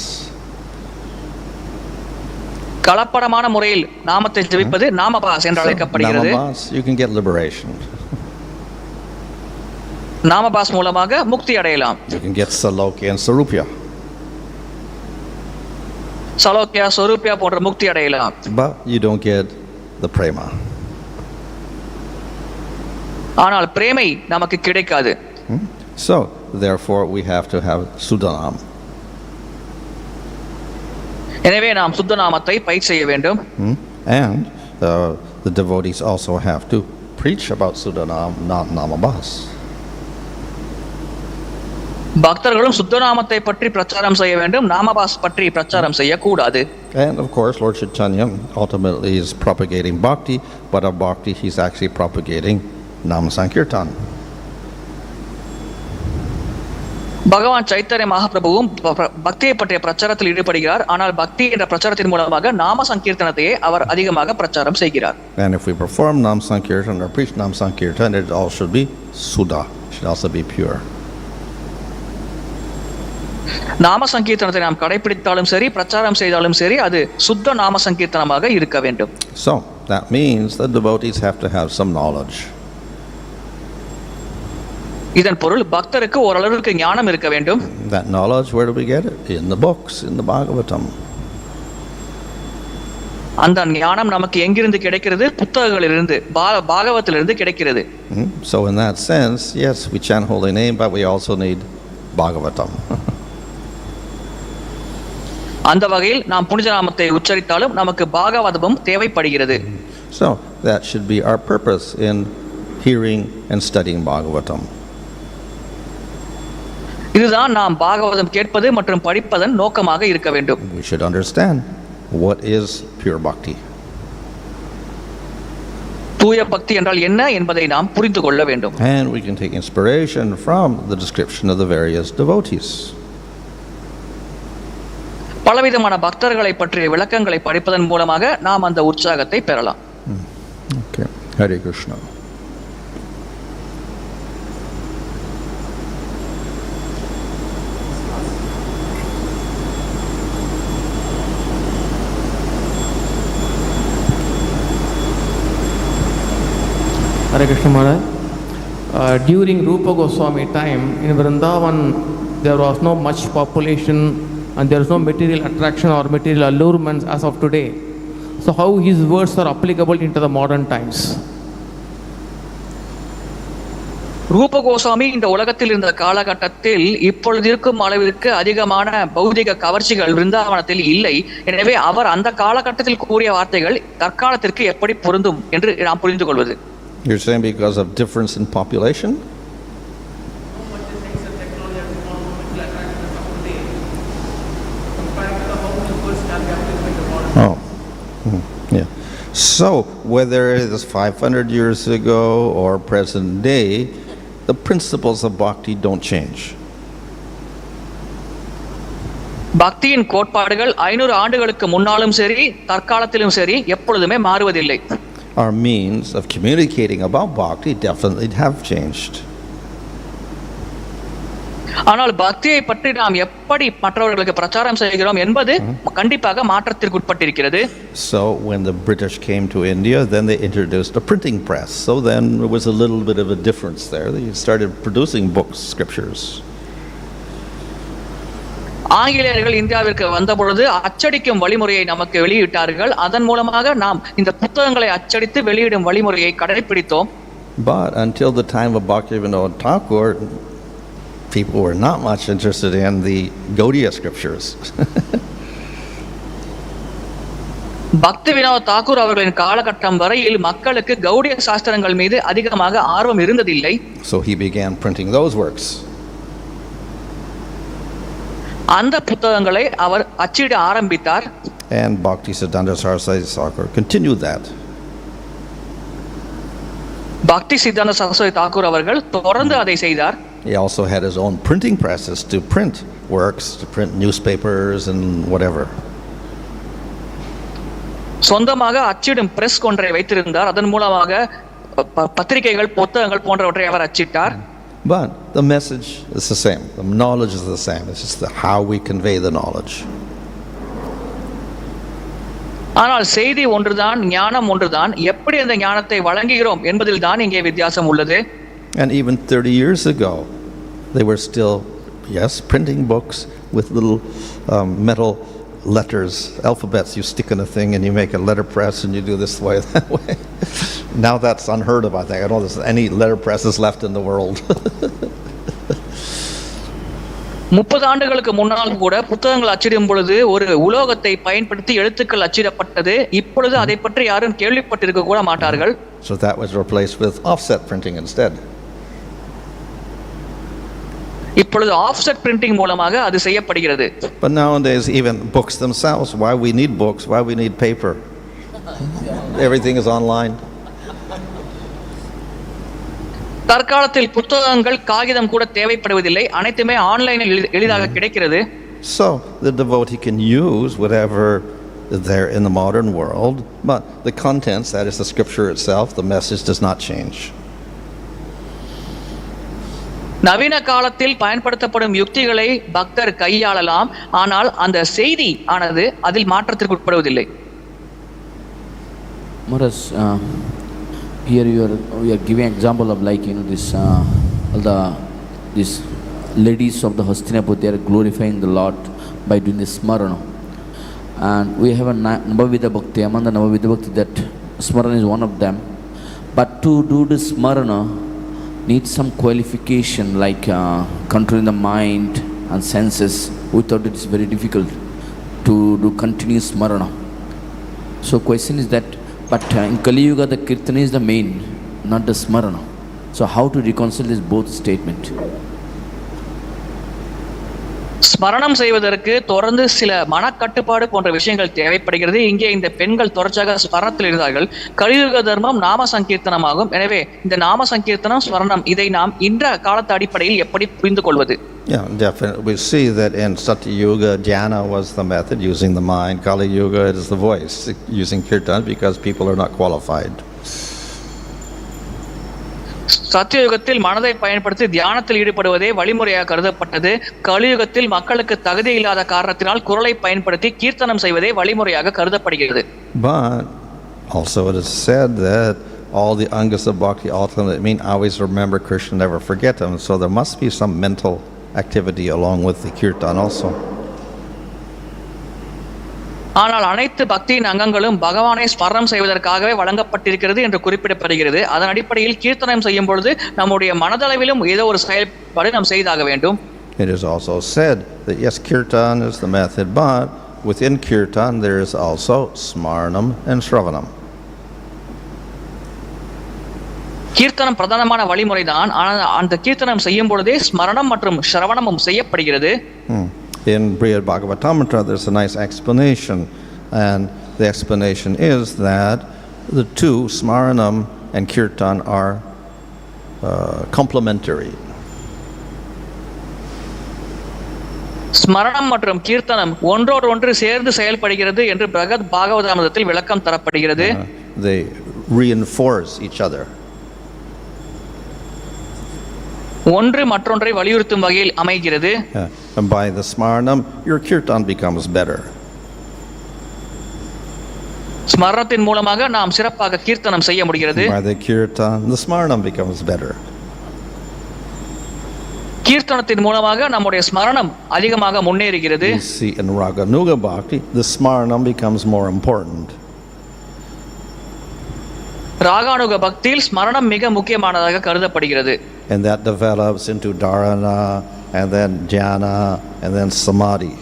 Speaker 3: கலப்படமான முறையில் நாமத்தை ஜபிப்பது நாமபாஸ் என்று அழைக்கப்படுகிறது.
Speaker 1: Namabhas, you can get liberation.
Speaker 3: நாமபாஸ் மூலமாக முக்தி அடையலாம்.
Speaker 1: You can get salokya and sarupya.
Speaker 3: சலோக்கியா, சொரூபியா போன்ற முக்தி அடையலாம்.
Speaker 1: But you don't get the prema.
Speaker 3: ஆனால் பிரேமை நமக்கு கிடைக்காது.
Speaker 1: So therefore we have to have sudanam.
Speaker 3: எனவே நாம் சுத்த நாமத்தை பயிற்சி செய்ய வேண்டும்.
Speaker 1: And the devotees also have to preach about sudanam, not namabhas.
Speaker 3: பக்தர்களும் சுத்த நாமத்தை பற்றி பிரச்சாரம் செய்ய வேண்டும், நாமபாஸ் பற்றி பிரச்சாரம் செய்யக்கூடாது.
Speaker 1: And of course Lord Chaitanya ultimately is propagating bhakti, but of bhakti he's actually propagating nam sankirtan.
Speaker 3: பகவான் சைத்தன்ய மகாபிரபுவும் பக்தியை பற்றிய பிரச்சாரத்தில் ஈடுபடுகிறார். ஆனால் பக்தி என்ற பிரச்சாரத்தின் மூலமாக நாம சங்கீர்த்தனத்தையே அவர் அதிகமாக பிரச்சாரம் செய்கிறார்.
Speaker 1: And if we perform nam sankirtan or preach nam sankirtan, it all should be sudha, it should also be pure.
Speaker 3: நாம சங்கீர்த்தனத்தை நாம் கடைபிடித்தாலும் சரி, பிரச்சாரம் செய்தாலும் சரி, அது சுத்த நாம சங்கீர்த்தனமாக இருக்க வேண்டும்.
Speaker 1: So that means the devotees have to have some knowledge.
Speaker 3: இதன் பொருள் பக்தருக்கு ஓரளவுக்கு ஞானம் இருக்க வேண்டும்.
Speaker 1: That knowledge, where do we get it? In the books, in the Bhagavatam.
Speaker 3: அந்த ஞானம் நமக்கு எங்கிருந்து கிடைக்கிறது? புத்தகங்களிலிருந்து, பாகவத்திலிருந்து கிடைக்கிறது.
Speaker 1: So in that sense, yes, we chant holy name, but we also need Bhagavatam.
Speaker 3: அந்த வகையில் நாம் புனித நாமத்தை உச்சரித்தாலும் நமக்கு பாகவதமும் தேவைப்படுகிறது.
Speaker 1: So that should be our purpose in hearing and studying Bhagavatam.
Speaker 3: இதுதான் நாம் பாகவதம் கேட்பது மற்றும் படிப்பதன் நோக்கமாக இருக்க வேண்டும்.
Speaker 1: We should understand what is pure bhakti.
Speaker 3: தூய பக்தி என்றால் என்ன என்பதை நாம் புரிந்து கொள்ள வேண்டும்.
Speaker 1: And we can take inspiration from the description of the various devotees.
Speaker 3: பலவிதமான பக்தர்களை பற்றிய விளக்கங்களை படிப்பதன் மூலமாக நாம் அந்த உற்சாகத்தை பெறலாம்.
Speaker 1: Okay. Hare Krishna.
Speaker 4: Hare Krishna Maharaj. During Rupa Goswami time in Vrindavan, there was no much population and there is no material attraction or material allurements as of today. So how his words are applicable into the modern times?
Speaker 3: ரூப கோஸ்வாமி இந்த உலகத்தில் இருந்த காலகட்டத்தில் இப்பொழுது இருக்கும் அளவிற்கு அதிகமான பௌதிக கவர்ச்சிகள் விருந்தாவனத்தில் இல்லை. எனவே அவர் அந்த காலகட்டத்தில் கூறிய வார்த்தைகள் தற்காலத்திற்கு எப்படி பொருந்தும் என்று நாம் புரிந்து கொள்வது.
Speaker 1: You're saying because of difference in population? Oh, yeah. So, whether it is 500 years ago or present day, the principles of bhakti don't change.
Speaker 3: பக்தியின் கோட்பாடுகள் 500 ஆண்டுகளுக்கு முன்னாலும் சரி தற்காலத்திலும் சரி எப்பொழுதுமே மாறுவதில்லை.
Speaker 1: Our means of communicating about bhakti definitely have changed.
Speaker 3: ஆனால் பக்தியை பற்றி நாம் எப்படி மற்றவர்களுக்கு பிரச்சாரம் செய்கிறோம் என்பது கண்டிப்பாக மாற்றத்திற்கு உட்பட்டிருக்கிறது.
Speaker 1: So when the British came to India, then they introduced a printing press. So then there was a little bit of a difference there. They started producing books, scriptures.
Speaker 3: ஆங்கிலேயர்கள் இந்தியாவிற்கு வந்த பொழுது அச்சடிக்கும் வழிமுறையை நமக்கு வெளியிட்டார்கள். அதன் மூலமாக நாம் இந்த புத்தகங்களை அச்சடித்து வெளியிடும் வழிமுறையை கடைபிடித்தோம்.
Speaker 1: But until the time of Bhaktivinoda Thakur, people were not much interested in the Gaudiya scriptures.
Speaker 3: பக்தி வினோத் தாக்கூர் அவர்களின் காலகட்டம் வரையில் மக்களுக்கு கௌடிய சாஸ்திரங்கள் மீது அதிகமாக ஆர்வம் இருந்ததில்லை.
Speaker 1: So he began printing those works.
Speaker 3: அந்த புத்தகங்களை அவர் அச்சிட ஆரம்பித்தார்.
Speaker 1: And Bhaktisiddhanta Saraswati Thakur continued that.
Speaker 3: பக்தி சித்தாந்த சரஸ்வதி தாக்கூர் அவர்கள் தொடர்ந்து அதை செய்தார்.
Speaker 1: He also had his own printing presses to print works, to print newspapers and whatever.
Speaker 3: சொந்தமாக அச்சிடும் பிரஸ் ஒன்றை வைத்திருந்தார். அதன் மூலமாக பத்திரிகைகள் புத்தகங்கள் போன்றவற்றை அவர் அச்சிட்டார்.
Speaker 1: But the message is the same. The knowledge is the same. It's just how we convey the knowledge.
Speaker 3: ஆனால் செய்தி ஒன்றுதான், ஞானம் ஒன்றுதான். எப்படி அந்த ஞானத்தை வழங்குகிறோம் என்பதில் தான் இங்கே வித்தியாசம் உள்ளது.
Speaker 1: And even 30 years ago, they were still, yes, printing books with little metal letters, alphabets you stick in a thing and you make a letter press and you do this way, that way. Now that's unheard of, I think. I don't know if there's any letter presses left in the world.
Speaker 3: 30 ஆண்டுகளுக்கு முன்னால் கூட புத்தகங்கள் அச்சிடும் பொழுது ஒரு உலோகத்தை பயன்படுத்தி எழுத்துக்கள் அச்சிடப்பட்டது. இப்பொழுது அதை பற்றி யாரும் கேள்விப்பட்டிருக்க கூட மாட்டார்கள்.
Speaker 1: So that was replaced with offset printing instead.
Speaker 3: இப்பொழுது ஆஃப்செட் பிரிண்டிங் மூலமாக அது செய்யப்படுகிறது.
Speaker 1: But nowadays even books themselves, why we need books, why we need paper? Everything is online.
Speaker 3: தற்காலத்தில் புத்தகங்கள் காகிதம் கூட தேவைப்படுவதில்லை. அனைத்துமே ஆன்லைனில் எளிதாக கிடைக்கிறது.
Speaker 1: So the devotee can use whatever is there in the modern world, but the contents, that is the scripture itself, the message does not change.
Speaker 3: நவீன காலத்தில் பயன்படுத்தப்படும் யுக்திகளை பக்தர் கையாளலாம். ஆனால் அந்த செய்தி ஆனது அதில் மாற்றத்திற்கு உட்படுவதில்லை.
Speaker 5: Maharaj, here you are giving example of like these ladies of the Hastināpura, they are glorifying the Lord by doing this Smaranam. And we have a Navavidha Bhakti, among the Navavidha Bhakti, that Smaranam is one of them. But to do this Smaranam needs some qualification, like controlling the mind and senses. Without it, it's very difficult. to do continuous Smarana. So question is that, but in Kali Yuga the kirtan is the main, not the Smarana. So how to reconcile this both statement?
Speaker 3: ஸ்மரணம் செய்வதற்கு தொடர்ந்து சில மனக்கட்டுப்பாடு போன்ற விஷயங்கள் தேவைப்படுகிறது. இங்கே இந்த பெண்கள் தொடர்ச்சியாக ஸ்மரணத்தில் இருந்தார்கள். கலியுக தர்மம் நாம சங்கீர்த்தனமாகும். எனவே இந்த நாம சங்கீர்த்தனம் ஸ்மரணம் இதை நாம் இந்த காலத்து அடிப்படையில் எப்படி புரிந்து கொள்வது?
Speaker 1: Yeah, definitely. We see that in Satya Yuga, dhyana was the method, using the mind. Kali Yuga, it is the voice, using kirtan, because people are not qualified.
Speaker 3: சத்தியயுகத்தில் மனதை பயன்படுத்தி தியானத்தில் ஈடுபடுவதே வழிமுறையாக கருதப்பட்டது. கலியுகத்தில் மக்களுக்கு தகுதி இல்லாத காரணத்தினால் குரலை பயன்படுத்தி கீர்த்தனம் செய்வதே வழிமுறையாக கருதப்படுகிறது.
Speaker 1: But also it is said that all the angas of bhakti ultimately mean always remember Krishna, never forget him. So there must be some mental activity along with the kirtan also.
Speaker 3: ஆனால் அனைத்து பக்தியின் அங்கங்களும் பகவானை ஸ்மரணம் செய்வதற்காகவே வழங்கப்பட்டிருக்கிறது என்று குறிப்பிடப்படுகிறது. அதன் அடிப்படையில் கீர்த்தனம் செய்யும் பொழுது நம்முடைய மனதளவிலும் ஏதோ ஒரு செயல்பாடு நாம் செய்தாக வேண்டும்.
Speaker 1: It is also said that yes, kirtan is the method, but within kirtan there is also smaranam and shravanam.
Speaker 3: கீர்த்தனம் பிரதானமான வழிமுறைதான். ஆனால் அந்த கீர்த்தனம் செய்யும் பொழுதே ஸ்மரணம் மற்றும் ஸ்ரவணமும் செய்யப்படுகிறது.
Speaker 1: In Brihad Bhagavatamrita there's a nice explanation, and the explanation is that the two, Smaranam and Kirtan, are complementary.
Speaker 3: ஸ்மரணம் மற்றும் கீர்த்தனம் ஒன்றோடு ஒன்று சேர்ந்து செயல்படுகிறது என்று பிரகத் பாகவதாமிரதத்தில் விளக்கம் தரப்படுகிறது.
Speaker 1: They reinforce each other.
Speaker 3: ஒன்று மற்றொன்றை வலியுறுத்தும் வகையில் அமைகிறது.
Speaker 1: And by the Smaranam, your kirtan becomes better.
Speaker 3: ஸ்மரணத்தின் மூலமாக நாம் சிறப்பாக கீர்த்தனம் செய்ய முடிகிறது.
Speaker 1: By the kirtan, the Smaranam becomes better.
Speaker 3: கீர்த்தனத்தின் மூலமாக நம்முடைய ஸ்மரணம் அதிகமாக முன்னேறுகிறது.
Speaker 1: We see in Raganuga Bhakti, the Smaranam becomes more important.
Speaker 3: Raganuga பக்தியில் ஸ்மரணம் மிக முக்கியமானதாக கருதப்படுகிறது.
Speaker 1: And that develops into dharana, and then dhyana, and then samadhi.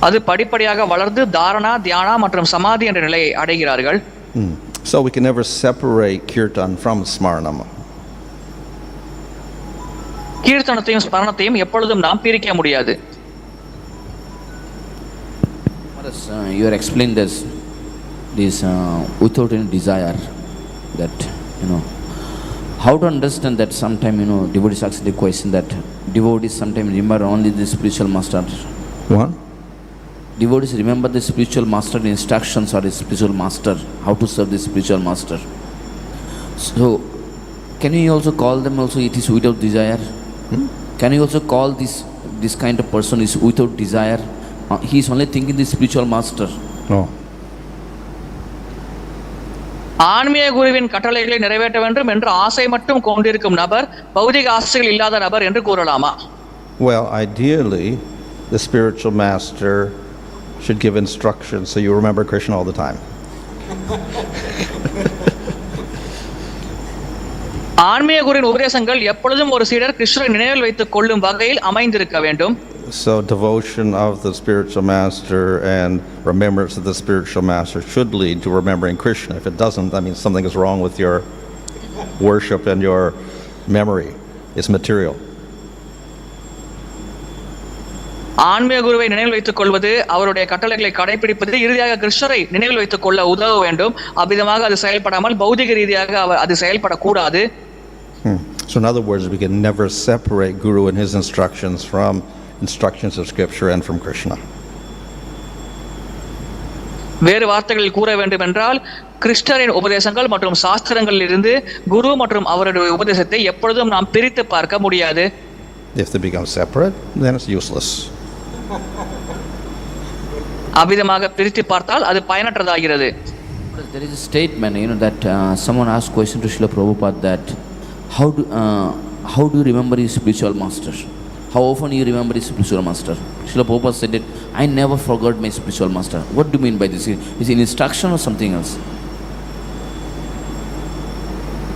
Speaker 3: அது படிப்படியாக வளர்ந்து தாரணா, தியானா மற்றும் சமாதி என்ற நிலையை அடைகிறார்கள்.
Speaker 1: So we can never separate kirtan from smaranam.
Speaker 3: கீர்த்தனத்தையும் ஸ்மரணத்தையும் எப்பொழுதும் நாம் பிரிக்க முடியாது.
Speaker 5: You are explaining this without any desire, that how to understand that sometime devotees ask the question that devotees sometimes remember only the spiritual master.
Speaker 1: What?
Speaker 5: Devotees remember the spiritual master instructions or the spiritual master, how to serve the spiritual master. So can you also call them also it is without desire? Can you also call this kind of person is without desire? He is only thinking the spiritual master.
Speaker 1: No.
Speaker 3: ஆன்மீக குருவின் கட்டளைகளை நிறைவேற்ற வேண்டும் என்ற ஆசை மட்டும் கொண்டிருக்கும் நபர் பௌதிக ஆசைகள் இல்லாத நபர் என்று கூறலாமா?
Speaker 1: Well, ideally the spiritual master should give instructions so you remember Krishna all the time.
Speaker 3: ஆன்மீக குருவின் உபதேசங்கள் எப்பொழுதும் ஒரு சீடர் கிருஷ்ணரை நினைவில் வைத்துக் கொள்ளும் வகையில் அமைந்திருக்க வேண்டும்.
Speaker 1: So devotion of the spiritual master and remembrance of the spiritual master should lead to remembering Krishna. If it doesn't, that means something is wrong with your worship and your memory. It's material.
Speaker 3: ஆன்மீக குருவை நினைவில் வைத்துக் கொள்வது, அவருடைய கட்டளைகளை கடைபிடிப்பது, இறுதியாக கிருஷ்ணரை நினைவில் வைத்துக் கொள்ள உதவ வேண்டும். அவ்விதமாக அது செயல்படாமல் பௌதிக ரீதியாக அது செயல்படக்கூடாது.
Speaker 1: So in other words, we can never separate Guru and his instructions from instructions of scripture and from Krishna.
Speaker 3: வேறு வார்த்தைகளில் கூற வேண்டும் என்றால் கிருஷ்ணரின் உபதேசங்கள் மற்றும் சாஸ்திரங்களில் இருந்து குரு மற்றும் அவருடைய உபதேசத்தை எப்பொழுதும் நாம் பிரித்து பார்க்க முடியாது.
Speaker 1: If they become separate, then it's useless.
Speaker 3: அவ்விதமாக பிரித்து பார்த்தால் அது பயனற்றதாகிறது.
Speaker 5: There is a statement that someone asked question to Srila Prabhupada that how do you remember your spiritual master? How often you remember your spiritual master? Srila Prabhupada said that I never forgot my spiritual master. What do you mean by this? Is it an instruction or something else?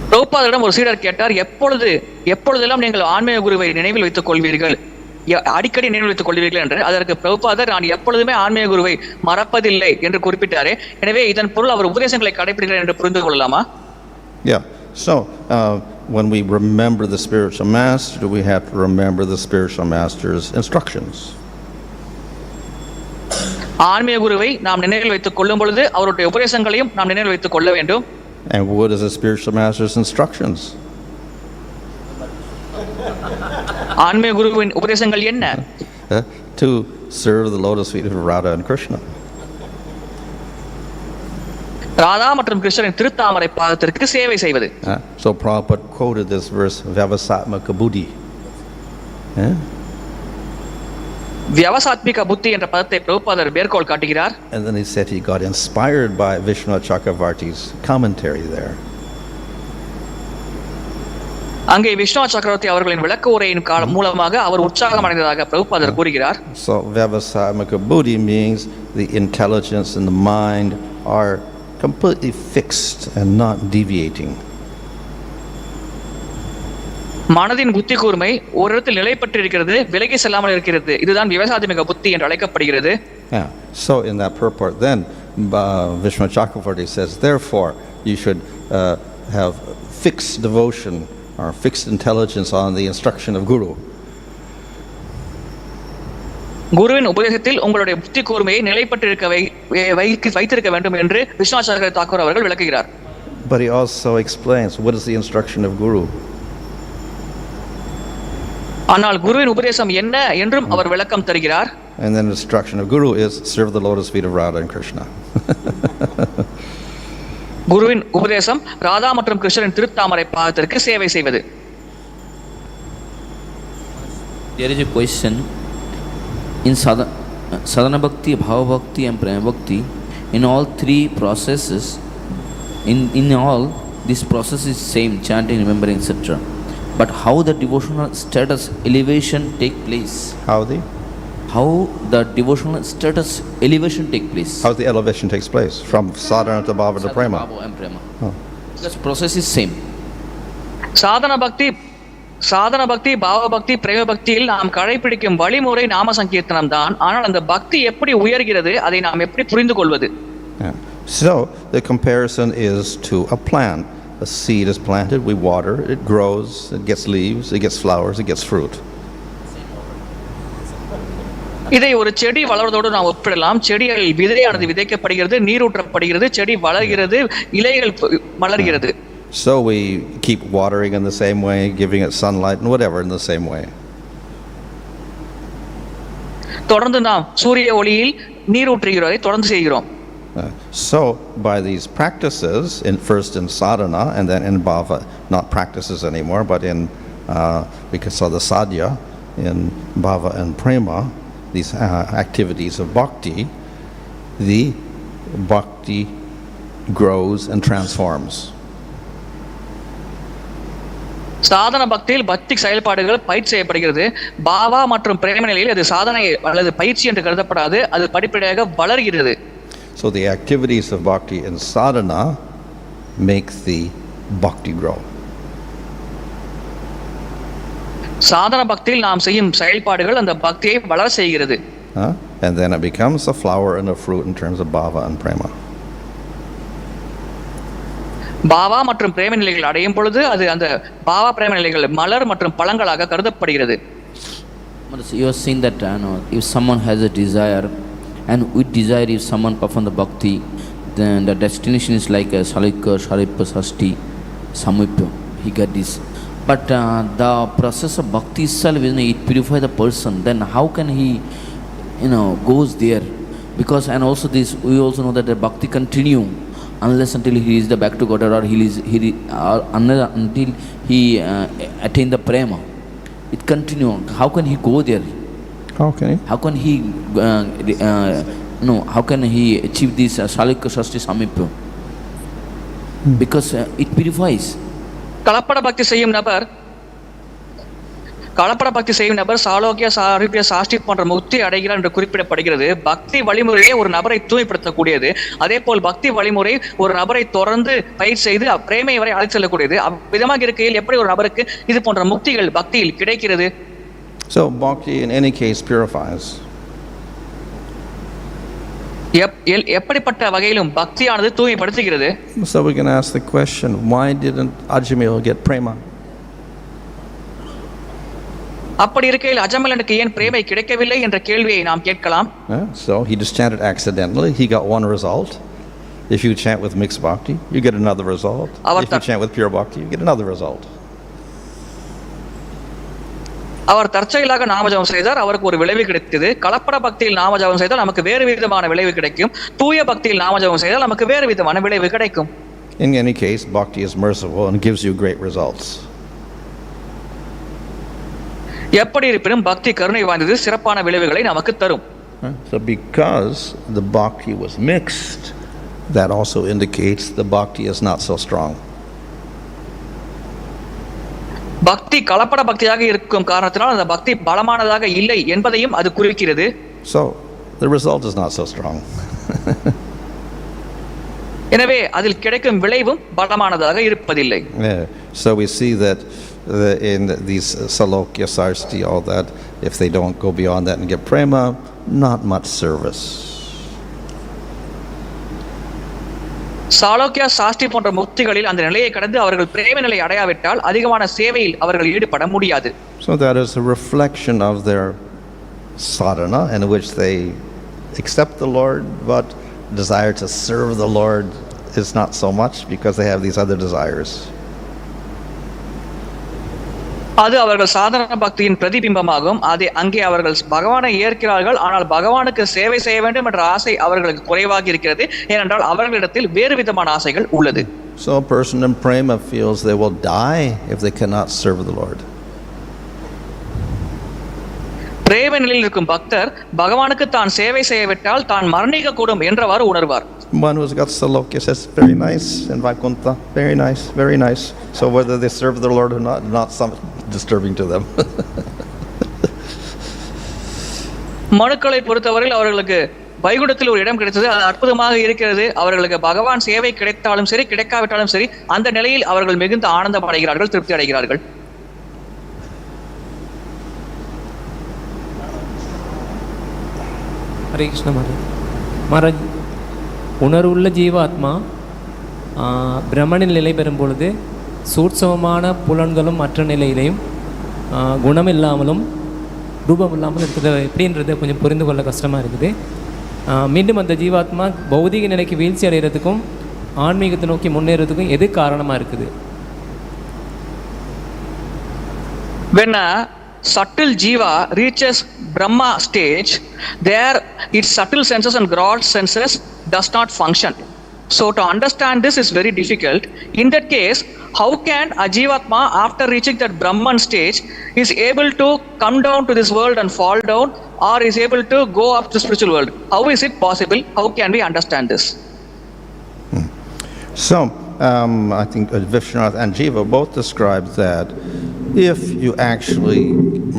Speaker 3: பிரபுபாதரிடம் ஒரு சீடர் கேட்டார், எப்பொழுதெல்லாம் நீங்கள் ஆன்மீக குருவை நினைவில் வைத்துக் கொள்வீர்கள்? அடிக்கடி நினைவு வைத்துக் கொள்வீர்கள் என்று. அதற்கு பிரபுபாதர் நான் எப்பொழுதுமே ஆன்மீக குருவை மறப்பதில்லை என்று குறிப்பிட்டாரே. எனவே இதன் பொருள் அவர் உபதேசங்களை கடைபிடிக்கிறார் என்று புரிந்து கொள்ளலாமா?
Speaker 1: Yeah. So when we remember the spiritual master, we have to remember the spiritual master's instructions.
Speaker 3: ஆன்மீக குருவை நாம் நினைவில் வைத்துக் கொள்ளும் பொழுது அவருடைய உபதேசங்களையும் நாம் நினைவில் வைத்துக் கொள்ள வேண்டும்.
Speaker 1: And what is the spiritual master's instructions?
Speaker 3: ஆன்மீக குருவின் உபதேசங்கள் என்ன?
Speaker 1: To serve the lotus feet of Radha and Krishna.
Speaker 3: Radha மற்றும் கிருஷ்ணரின் திருத்தாமரை பாதத்திற்கு சேவை செய்வது.
Speaker 1: So Prabhupada quoted this verse, Vyavasatmaka buddhi.
Speaker 3: வியவசாத்மிக புத்தி என்ற பதத்தை பிரபுபாதர் மேற்கோள் காட்டுகிறார்.
Speaker 1: And then he said he got inspired by Vishnu Chakravarti's commentary there.
Speaker 3: அங்கே விஷ்ணு சக்கரவர்த்தி அவர்களின் விளக்க உரையின் மூலமாக அவர் உற்சாகம் அடைந்ததாக பிரபுபாதர் கூறுகிறார்.
Speaker 1: So Vyavasatmaka buddhi means the intelligence and the mind are completely fixed and not deviating.
Speaker 3: மனதின் புத்தி கூர்மை ஒரு இடத்தில் நிலை பெற்றிருக்கிறது, விலகி செல்லாமல் இருக்கிறது. இதுதான் விவசாயமிக புத்தி என்று அழைக்கப்படுகிறது.
Speaker 1: Yeah. So in that purport then Vishnu Chakravarti says, therefore you should have fixed devotion or fixed intelligence on the instruction of Guru.
Speaker 3: குருவின் உபதேசத்தில் உங்களுடைய புத்தி கூர்மையை நிலை பெற்றிருக்க வைத்திருக்க வேண்டும் என்று விஸ்வநாத தாக்கூர் அவர்கள் விளக்குகிறார்.
Speaker 1: But he also explains what is the instruction of Guru.
Speaker 3: ஆனால் குருவின் உபதேசம் என்ன என்றும் அவர் விளக்கம் தருகிறார்.
Speaker 1: And then the instruction of Guru is serve the lotus feet of Radha and Krishna.
Speaker 3: குருவின் உபதேசம் ராதா மற்றும் கிருஷ்ணரின் திருத்தாமரை பாதத்திற்கு சேவை செய்வது.
Speaker 5: There is a question in sadhana bhakti, bhava bhakti and prema bhakti. In all three processes, in all this process is same, chanting, remembering, etc. But how the devotional status elevation take place?
Speaker 1: How the devotional status elevation take place? How the elevation takes place from sadhana to bhava to prema?
Speaker 5: Because process is same.
Speaker 3: சாதன பக்தி பாவ பக்தி பிரேம பக்தியில் நாம் கடைபிடிக்கும் வழிமுறை நாம சங்கீர்த்தனம் தான். ஆனால் அந்த பக்தி எப்படி உயர்கிறது, அதை நாம் எப்படி புரிந்து கொள்வது?
Speaker 1: So the comparison is to a plant. A seed is planted, we water, it grows, it gets leaves, it gets flowers, it gets fruit.
Speaker 3: இதை ஒரு செடி வளர்வதோடு நாம் ஒப்பிடலாம். செடிகள் விதையானது விதைக்கப்படுகிறது, நீரூற்றப்படுகிறது, செடி வளர்கிறது, இலைகள் மலர்கிறது.
Speaker 1: So we keep watering in the same way, giving it sunlight and whatever in the same way.
Speaker 3: தொடர்ந்து நாம் சூரிய ஒளியில் நீரூற்றுகிறோம், தொடர்ந்து செய்கிறோம்.
Speaker 1: So by these practices, first in sadhana and then in bhava, not practices anymore, but in because of the sadhya, in bhava and prema, these activities of bhakti, the bhakti grows and transforms.
Speaker 3: சாதன பக்தியில் பக்தி செயல்பாடுகள் பயிற்சி செய்யப்படுகிறது. பாவா மற்றும் பிரேம நிலையில் அது சாதனை அல்லது பயிற்சி என்று கருதப்படாது, அது படிப்படியாக வளர்கிறது.
Speaker 1: So the activities of bhakti and sadhana make the bhakti grow.
Speaker 3: சாதன பக்தியில் நாம் செய்யும் செயல்பாடுகள் அந்த பக்தியை வளர செய்கிறது.
Speaker 1: And then it becomes a flower and a fruit in terms of bhava and prema.
Speaker 3: பாவா மற்றும் பிரேம நிலைகள் அடையும் பொழுது அது அந்த பாவா பிரேம நிலைகள் மலர் மற்றும் பழங்களாக கருதப்படுகிறது.
Speaker 5: You are saying that if someone has a desire, and with desire if someone perform the bhakti, then the destination is like a salikka, sharippa, sasti, samipya. He get this. But the process of bhakti itself, it purify the person. Then how can he, goes there? Because and also this, we also know that the bhakti continue unless until he is the back to Godhead, or until he attain the prema. It continue. How can he go there?
Speaker 1: Okay.
Speaker 5: How can he how can he achieve this salikka, sasti, samipya? Because it purifies.
Speaker 3: கலப்பட பக்தி செய்யும் நபர் சாலோக்கிய, சாரூபிய, சாஷ்டி போன்ற முக்தி அடைகிறார் என்று குறிப்பிடப்படுகிறது. பக்தி வழிமுறையே ஒரு நபரை தூய்மைப்படுத்தக்கூடியது. அதே போல் பக்தி வழிமுறை ஒரு நபரை தொடர்ந்து பயிர் செய்து பிரேமை வரை அழைத்து செல்லக்கூடியது. விதமாக இருக்கையில் எப்படி ஒரு நபருக்கு இது போன்ற முக்திகள் பக்தியில் கிடைக்கிறது?
Speaker 1: So bhakti in any case purifies.
Speaker 3: எப்படிப்பட்ட வகையிலும் பக்தியானது தூய்மைப்படுத்துகிறது.
Speaker 1: So we can ask the question, why didn't Ajamil get prema?
Speaker 3: அப்படி இருக்கையில் அஜமலனுக்கு ஏன் பிரேமை கிடைக்கவில்லை என்ற கேள்வியை நாம் கேட்கலாம்.
Speaker 1: So he just chanted accidentally, he got one result. If you chant with mixed bhakti, you get another result. If you chant with pure bhakti, you get another result.
Speaker 3: அவர் தற்செயலாக நாமஜபம் செய்தார், அவருக்கு ஒரு விளைவு கிடைத்தது. கலப்பட பக்தியில் நாமஜபம் செய்தால் நமக்கு வேறு விதமான விளைவு கிடைக்கும். தூய பக்தியில் நாமஜபம் செய்தால் நமக்கு வேறு விதமான விளைவு கிடைக்கும்.
Speaker 1: In any case, bhakti is merciful and gives you great results.
Speaker 3: எப்படி இருப்பினும் பக்தி கருணை வாய்ந்தது, சிறப்பான விளைவுகளை நமக்கு தரும்.
Speaker 1: So because the bhakti was mixed, that also indicates the bhakti is not so strong.
Speaker 3: பக்தி கலப்பட பக்தியாக இருக்கும் காரணத்தினால் அந்த பக்தி பலமானதாக இல்லை என்பதையும் அது குறிக்கிறது.
Speaker 1: So the result is not so strong.
Speaker 3: எனவே அதில் கிடைக்கும் விளைவும் பலமானதாக இருப்பதில்லை.
Speaker 1: So we see that in these salokya sarsti, all that, if they don't go beyond that and get prema, not much service.
Speaker 3: சாலோக்கியா சாஸ்தி போன்ற முக்திகளில் அந்த நிலையை கடந்து அவர்கள் பிரேம நிலை அடையாவிட்டால் அதிகமான சேவையில் அவர்கள் ஈடுபட முடியாது.
Speaker 1: So that is a reflection of their sadhana in which they accept the Lord, but desire to serve the Lord is not so much because they have these other desires.
Speaker 3: அது அவர்கள் சாதாரண பக்தியின் பிரதிபிம்பமாகும். அது அங்கே அவர்கள் பகவானை ஏற்கிறார்கள், ஆனால் பகவானுக்கு சேவை செய்ய வேண்டும் என்ற ஆசை அவர்களுக்கு குறைவாக இருக்கிறது. ஏனென்றால் அவர்களிடத்தில் வேறு விதமான ஆசைகள் உள்ளது.
Speaker 1: So a person in prema feels they will die if they cannot serve the Lord.
Speaker 3: பிரேம நிலையில் இருக்கும் பக்தர் பகவானுக்கு தான் சேவை செய்யவிட்டால் தான் மரணிக்க கூடும் என்றவாறு உணர்வார்.
Speaker 1: One who's got salokya says, very nice, in Vaikuntha, very nice, very nice. So whether they serve the Lord or not some disturbing to them.
Speaker 3: மனுக்களை பொறுத்தவரையில் அவர்களுக்கு வைகுண்டத்தில் ஒரு இடம் கிடைத்தது, அது அற்புதமாக இருக்கிறது. அவர்களுக்கு பகவான் சேவை கிடைத்தாலும் சரி கிடைக்காவிட்டாலும் சரி அந்த நிலையில் அவர்கள் மிகுந்த ஆனந்தம் அடைகிறார்கள், திருப்தி அடைகிறார்கள்.
Speaker 4: ஹரே கிருஷ்ண மகாராஜ். உணர்வுள்ள ஜீவாத்மா பிரம்மனில் நிலை பெறும் பொழுது சூட்சமமான புலன்களும் மற்ற நிலையிலையும் குணம் இல்லாமலும் ரூபம் இல்லாமலும் இருக்கிறது எப்படின்றது கொஞ்சம் புரிந்து கொள்ள கஷ்டமாக இருக்குது. மீண்டும் அந்த ஜீவாத்மா பௌதிக நிலைக்கு வீழ்ச்சி அடைகிறதுக்கும் ஆன்மீகத்தை நோக்கி முன்னேறதுக்கும் எது காரணமாக இருக்குது?
Speaker 3: When a subtle jiva reaches Brahma stage, there its subtle senses and gross senses does not function. So to understand this is very difficult. In that case, how can a jivatma after reaching that Brahman stage is able to come down to this world and fall down, or is able to go up to the spiritual world? How is it possible? How can we understand this?
Speaker 1: So I think Vishwanath and Jiva both describe that if you actually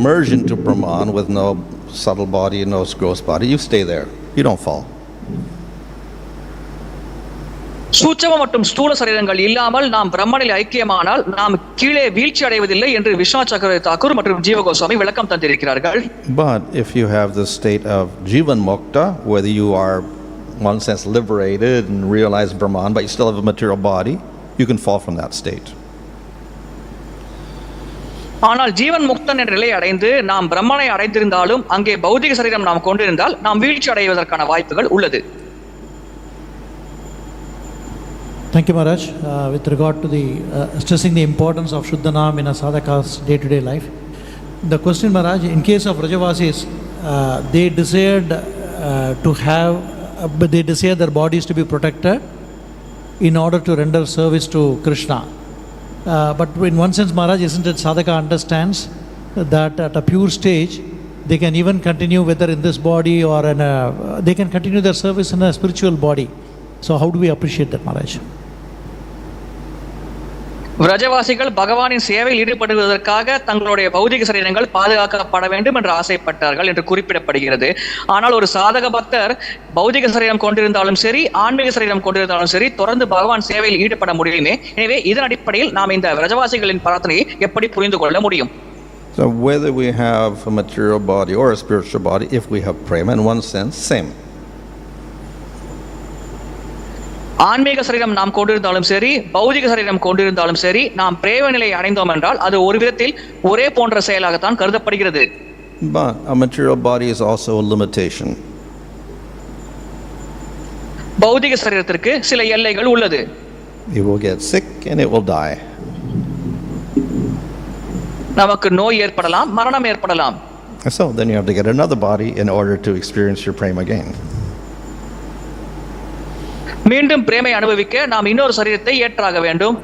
Speaker 1: merge into Brahman with no subtle body and no gross body, you stay there. You don't fall.
Speaker 3: சூட்சம மற்றும் ஸ்தூல சரீரங்கள் இல்லாமல் நாம் பிரம்மனில் ஐக்கியமானால் நாம் கீழே வீழ்ச்சி அடைவதில்லை என்று விஸ்வநாத் சக்கரவர்த்தி தாக்கூர் மற்றும் ஜீவ கோஸ்வாமி விளக்கம் தந்திருக்கிறார்கள்.
Speaker 1: But if you have the state of Jivan Mukta, whether you are in one sense liberated and realize Brahman, but you still have a material body, you can fall from that state.
Speaker 3: ஆனால் ஜீவன் முக்தன் என்ற நிலை அடைந்து நாம் பிரம்மனை அடைந்திருந்தாலும் அங்கே பௌதிக சரீரம் நாம் கொண்டிருந்தால் நாம் வீழ்ச்சி அடைவதற்கான வாய்ப்புகள் உள்ளது.
Speaker 6: Thank you, Maharaj. With regard to the stressing the importance of Shuddhanam in a sadhaka's day-to-day life, the question, Maharaj, in case of Rajavasis, they desired they desire their bodies to be protected in order to render service to Krishna. But in one sense, Maharaj, isn't it sadhaka understands that at a pure stage, they can even continue whether in this body or they can continue their service in a spiritual body. So how do we appreciate that, Maharaj?
Speaker 3: விரஜவாசிகள் பகவானின் சேவையில் ஈடுபடுவதற்காக தங்களுடைய பௌதிக சரீரங்கள் பாதுகாக்கப்பட வேண்டும் என்று ஆசைப்பட்டார்கள் என்று குறிப்பிடப்படுகிறது. ஆனால் ஒரு சாதக பக்தர் பௌதிக சரீரம் கொண்டிருந்தாலும் சரி ஆன்மீக சரீரம் கொண்டிருந்தாலும் சரி தொடர்ந்து பகவான் சேவையில் ஈடுபட முடியுமே. எனவே இதன் அடிப்படையில் நாம் இந்த விரஜவாசிகளின் பிரார்த்தனையை எப்படி புரிந்து கொள்ள முடியும்?
Speaker 1: So whether we have a material body or a spiritual body, if we have prema, in one sense, same.
Speaker 3: ஆன்மீக சரீரம் நாம் கொண்டிருந்தாலும் சரி, பௌதிக சரீரம் கொண்டிருந்தாலும் சரி, நாம் பிரேம நிலையை அடைந்தோம் என்றால் அது ஒரு விதத்தில் ஒரே போன்ற செயலாகத்தான் கருதப்படுகிறது.
Speaker 1: But a material body is also a limitation.
Speaker 3: பௌதிக சரீரத்திற்கு சில எல்லைகள் உள்ளது.
Speaker 1: It will get sick and it will die.
Speaker 3: நமக்கு நோய் ஏற்படலாம், மரணம் ஏற்படலாம்.
Speaker 1: So then you have to get another body in order to experience your prema again.
Speaker 3: மீண்டும் பிரேமை அனுபவிக்க நாம் இன்னொரு சரீரத்தை ஏற்றாக வேண்டும்.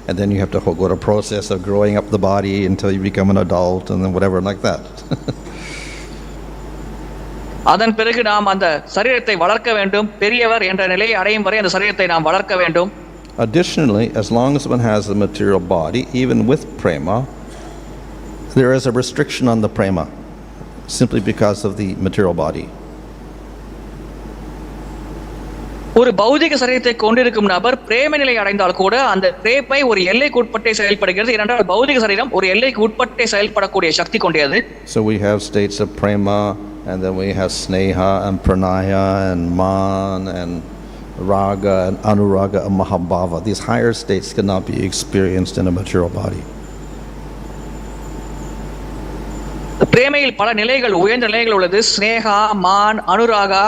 Speaker 1: And then you have to go through a process of growing up the body until you become an adult and then whatever like that.
Speaker 3: அதன் பிறகு நாம் அந்த சரீரத்தை வளர்க்க வேண்டும். பெரியவர் என்ற நிலையை அடையும் வரை அந்த சரீரத்தை நாம் வளர்க்க வேண்டும்.
Speaker 1: Additionally, as long as one has a material body, even with prema, there is a restriction on the prema simply because of the material body.
Speaker 3: ஒரு பௌதிக சரீரத்தை கொண்டிருக்கும் நபர் பிரேம நிலை அடைந்தால் கூட அந்த பிரேமை ஒரு எல்லைக்கு உட்பட்டே செயல்படுகிறது. ஏனென்றால் பௌதிக சரீரம் ஒரு எல்லைக்கு உட்பட்டே செயல்படக்கூடிய சக்தி கொண்டது.
Speaker 1: So we have states of prema, and then we have sneha and pranaya and man and raga and anuraga and mahabhava. These higher states cannot be experienced in a material body.
Speaker 3: பிரேமையில் பல நிலைகள், உயர்ந்த நிலைகள் உள்ளது. ஸ்னேகா, மான், அனுராகா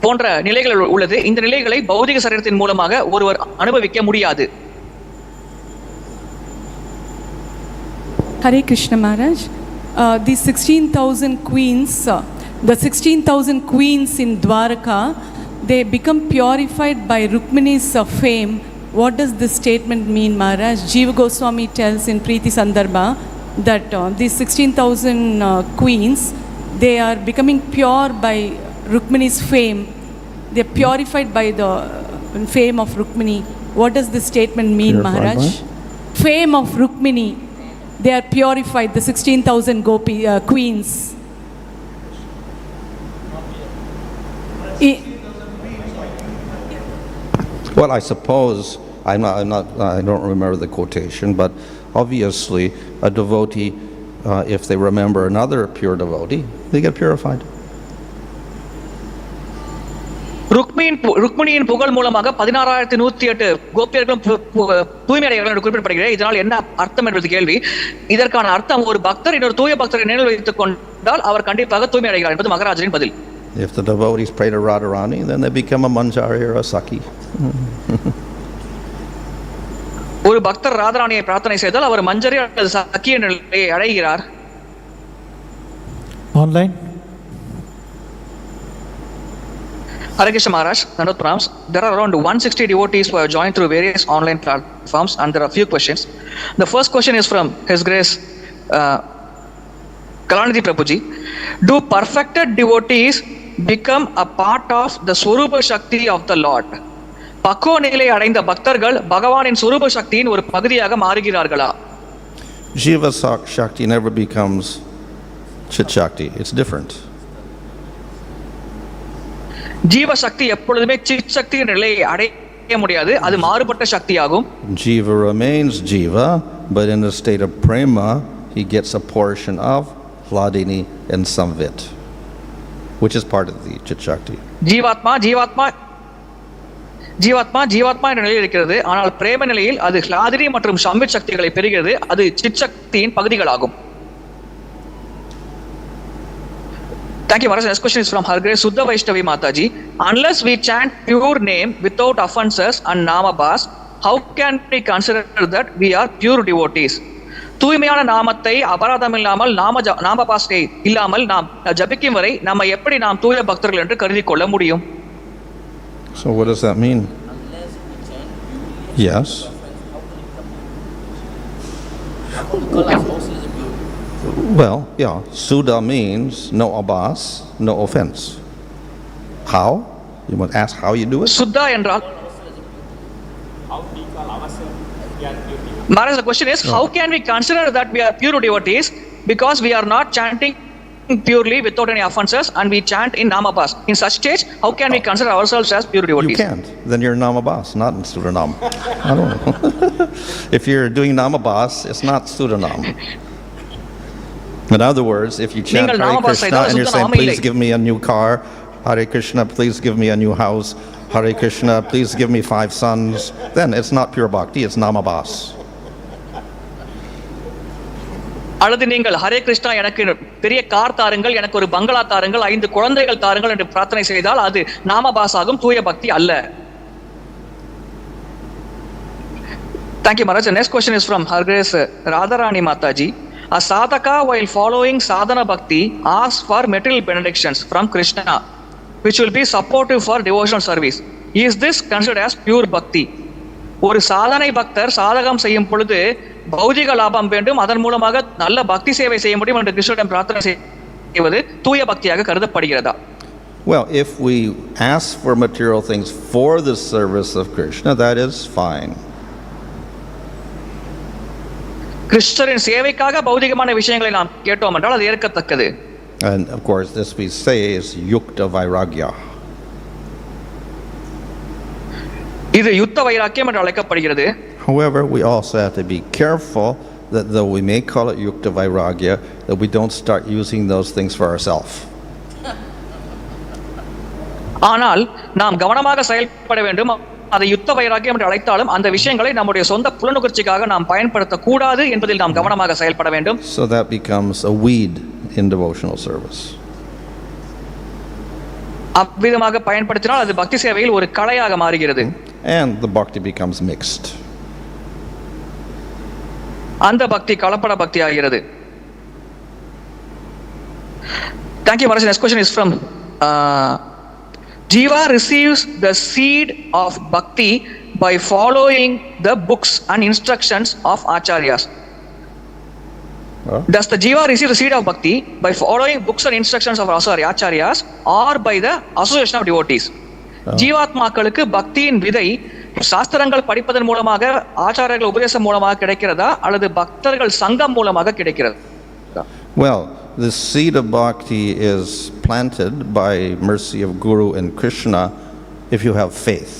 Speaker 3: போன்ற நிலைகள் உள்ளது. இந்த நிலைகளை பௌதிக சரீரத்தின் மூலமாக ஒருவர் அனுபவிக்க முடியாது.
Speaker 7: Hare Krishna Maharaj, the 16,000 queens, the 16,000 queens in Dwaraka, they become purified by Rukmini's fame. What does this statement mean, Maharaj? Jiva Goswami tells in Preeti Sandarbha that these 16,000 queens, they are becoming pure by Rukmini's fame. They are purified by the fame of Rukmini. What does this statement mean,
Speaker 1: Purified
Speaker 7: Maharaj? Fame of Rukmini. They are purified, the 16,000 gopi queens.
Speaker 1: Well, I suppose, I don't remember the quotation, but obviously a devotee, if they remember another pure devotee, they get purified.
Speaker 3: ருக்மிணியின் புகழ் மூலமாக 16,108 கோபியர்களும் தூய்மை அடைகிறார்கள் என்று குறிப்பிடப்படுகிறது. இதனால் என்ன அர்த்தம் என்பது கேள்வி. இதற்கான அர்த்தம், ஒரு பக்தர் இன்னொரு தூய பக்தரை நினைவு வைத்துக் கொண்டால் அவர் கண்டிப்பாக தூய்மை அடைகிறார் என்பது மகாராஜரின் பதில்.
Speaker 1: If the devotees pray to Radharani, then they become a manjari or a saki.
Speaker 3: ஒரு பக்தர் ராதாராணியை பிரார்த்தனை செய்தால் அவர் மஞ்சரி அல்லது சக்கிய நிலையை அடைகிறார்.
Speaker 6: Online.
Speaker 3: Hare Krishna Maharaj, Nandot Pranams. There are around 160 devotees who have joined through various online platforms, and there are a few questions. The first question is from His Grace Kalanidhi Prabhuji. Do perfected devotees become a part of the Swarupa Shakti of the Lord? பக்குவ நிலை அடைந்த பக்தர்கள் பகவானின் சுரூப சக்தியின் ஒரு பகுதியாக மாறுகிறார்களா?
Speaker 1: Jiva Shakti never becomes Chit Shakti. It's different.
Speaker 3: ஜீவ சக்தி எப்பொழுதுமே சித் சக்தி நிலையை அடைய முடியாது. அது மாறுபட்ட சக்தியாகும்.
Speaker 1: Jiva remains Jiva, but in the state of prema, he gets a portion of Hladini and Samvit, which is part of the Chit Shakti. ஜீவாத்மா என்ற நிலையில் இருக்கிறது. ஆனால் பிரேம நிலையில் அது ஹ்லாதினி மற்றும் சம்வித் சக்திகளை பெறுகிறது. அது சித் சக்தியின் பகுதிகளாகும். Thank you, Maharaj. Next question is from Her Grace Suddha Vaishnavi Mataji. Unless we chant pure name without offenses and namabhas, how can we consider that we are pure devotees? தூய்மையான நாமத்தை அபராதம் இல்லாமல் நாமபாசை இல்லாமல் நாம் ஜபிக்கும் வரை நம்ம எப்படி நாம் தூய பக்தர்கள் என்று கருதி கொள்ள முடியும்? So what does that mean? Yes. Well, yeah, Suddha means no abhas, no offense. How? You must ask how you do it?
Speaker 3: Suddha என்றால், Maharaj, the question is, how can we consider that we are pure devotees? Because we are not chanting purely without any offenses and we chant in namabhas. In such stage, how can we consider ourselves as pure devotees?
Speaker 1: You can't. Then you're namabhas, not in Smaranam. I don't know. If you're doing namabhas, it's not Smaranam. In other words, if you chant
Speaker 3: நீங்கள்
Speaker 1: Hare
Speaker 3: நாமபாசை
Speaker 1: Krishna
Speaker 3: செய்தால்
Speaker 1: and you're
Speaker 3: சுத்த
Speaker 1: saying,
Speaker 3: நாமம் இல்லை.
Speaker 1: please give me a new car, Hare Krishna, please give me a new house, Hare Krishna, please give me 5 sons, then it's not pure bhakti, it's namabhas.
Speaker 3: அல்லது நீங்கள் ஹரே கிருஷ்ணா எனக்கு பெரிய car தாருங்கள், எனக்கு ஒரு பங்களா தாருங்கள், 5 குழந்தைகள் தாருங்கள் என்று பிரார்த்தனை செய்தால் அது நாமபாசாகும், தூய பக்தி அல்ல. Thank you, Maharaj. The next question is from Her Grace Radharani Mataji. A sadhaka while following sadhana bhakti asks for material benedictions from Krishna, which will be supportive for devotional service. Is this considered as pure bhakti? ஒரு சாதனை பக்தர் சாதகம் செய்யும் பொழுது பௌதிக லாபம் வேண்டும், அதன் மூலமாக நல்ல பக்தி சேவை செய்ய முடியும் என்று கிருஷ்ணரிடம் பிரார்த்தனை செய்வது தூய பக்தியாக கருதப்படுகிறதா?
Speaker 1: Well, if we ask for material things for the service of Krishna, that is fine.
Speaker 3: கிருஷ்ணரின் சேவைக்காக பௌதிகமான விஷயங்களை நாம் கேட்டோம் என்றால் அது ஏற்கத்தக்கது.
Speaker 1: And of course, this we say is yukta vairagya.
Speaker 3: இது யுத்த வைராக்கியம் என்று அழைக்கப்படுகிறது.
Speaker 1: However, we also have to be careful that though we may call it yukta vairagya, that we don't start using those things for ourselves.
Speaker 3: ஆனால் நாம் கவனமாக செயல்பட வேண்டும். அதை யுத்த வைராக்கியம் என்று அழைத்தாலும் அந்த விஷயங்களை நம்முடைய சொந்த புலனுகர்ச்சிக்காக நாம் பயன்படுத்தக் கூடாது என்பதில் நாம் கவனமாக செயல்பட வேண்டும்.
Speaker 1: So that becomes a weed in devotional service.
Speaker 3: அவ்விதமாக பயன்படுத்தினால் அது பக்தி சேவையில் ஒரு களையாக மாறுகிறது.
Speaker 1: And the bhakti becomes mixed.
Speaker 3: அந்த பக்தி கலப்பட பக்தி ஆகிறது. Thank you, Maharaj. Next question is from Jiva receives the seed of bhakti by following the books and instructions of acharyas. Does the Jiva receive the seed of bhakti by following books and instructions of acharyas or by the association of devotees? ஜீவாத்மாக்களுக்கு பக்தியின் விதை சாஸ்திரங்கள் படிப்பதன் மூலமாக, ஆச்சாரியர்கள் உபதேசம் மூலமாக கிடைக்கிறதா அல்லது பக்தர்கள் சங்கம் மூலமாக கிடைக்கிறதா?
Speaker 1: Well, the seed of bhakti is planted by mercy of Guru and Krishna if you have faith.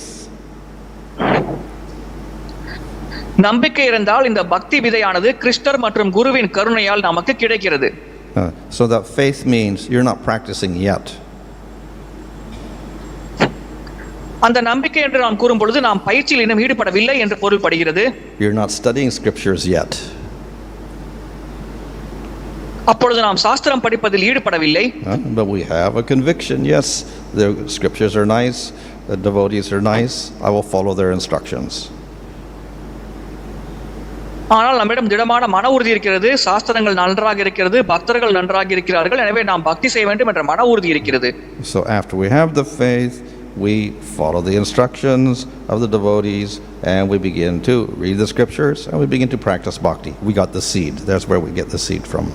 Speaker 3: நம்பிக்கை இருந்தால் இந்த பக்தி விதையானது கிருஷ்ணர் மற்றும் குருவின் கருணையால் நமக்கு கிடைக்கிறது.
Speaker 1: So that faith means you're not practicing yet.
Speaker 3: அந்த நம்பிக்கை என்று நாம் கூறும் பொழுது நாம் பயிற்சியில் இன்னும் ஈடுபடவில்லை என்று பொருள்படுகிறது.
Speaker 1: You're not studying scriptures yet.
Speaker 3: அப்பொழுது நாம் சாஸ்திரம் படிப்பதில் ஈடுபடவில்லை.
Speaker 1: But we have a conviction. Yes, the scriptures are nice, the devotees are nice, I will follow their instructions.
Speaker 3: ஆனால் நம்மிடம் திடமான மன உறுதி இருக்கிறது, சாஸ்திரங்கள் நன்றாக இருக்கிறது, பக்தர்கள் நன்றாக இருக்கிறார்கள், எனவே நாம் பக்தி செய்ய வேண்டும் என்ற மன உறுதி இருக்கிறது.
Speaker 1: So after we have the faith, we follow the instructions of the devotees and we begin to read the scriptures and we begin to practice bhakti. We got the seed. That's where we get the seed from.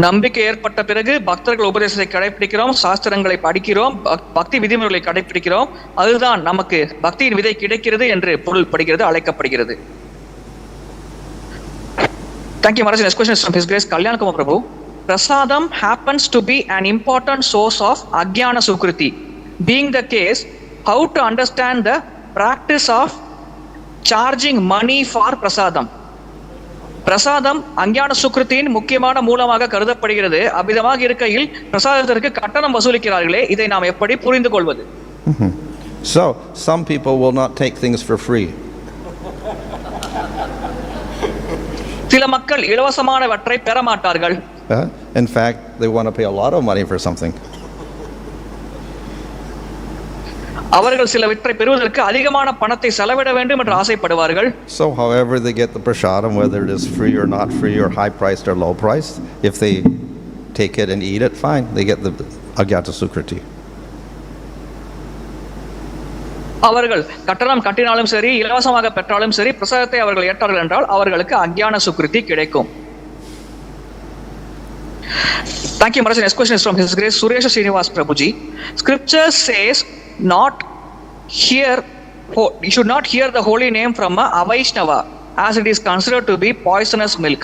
Speaker 3: நம்பிக்கை ஏற்பட்ட பிறகு பக்தர்கள் உபதேசத்தை கடைபிடிக்கிறோம், சாஸ்திரங்களை படிக்கிறோம், பக்தி விதிமுறைகளை கடைபிடிக்கிறோம், அதுதான் நமக்கு பக்தியின் விதை கிடைக்கிறது என்று பொருள்படுகிறது, அழைக்கப்படுகிறது. Thank you, Maharaj. Next question is from His Grace Kalyan Kumar Prabhu. Prasadam happens to be an important source of ajnana sukriti. Being the case, how to understand the practice of charging money for prasadam? பிரசாதம் அஞ்ஞான சுக்ருத்தின் முக்கியமான மூலமாக கருதப்படுகிறது. அவ்விதமாக இருக்கையில் பிரசாதத்திற்கு கட்டணம் வசூலிக்கிறார்களே, இதை நாம் எப்படி புரிந்து கொள்வது?
Speaker 1: So some people will not take things for free.
Speaker 3: சில மக்கள் இலவசமானவற்றை பெற மாட்டார்கள்.
Speaker 1: In fact, they want to pay a lot of money for something.
Speaker 3: அவர்கள் சிலவற்றை பெறுவதற்கு அதிகமான பணத்தை செலவிட வேண்டும் என்று ஆசைப்படுவார்கள்.
Speaker 1: So however they get the prasadam, whether it is free or not free or high priced or low priced, if they take it and eat it, fine, they get the ajnana sukriti.
Speaker 3: அவர்கள் கட்டணம் கட்டினாலும் சரி, இலவசமாக பெற்றாலும் சரி, பிரசாதத்தை அவர்கள் ஏற்றார்கள் என்றால் அவர்களுக்கு அஞ்ஞான சுக்ருதி கிடைக்கும். Thank you, Maharaj. Next question is from His Grace Suresh Srinivas Prabhuji. Scripture says not hear, you should not hear the holy name from a Avaishnava, as it is considered to be poisonous milk.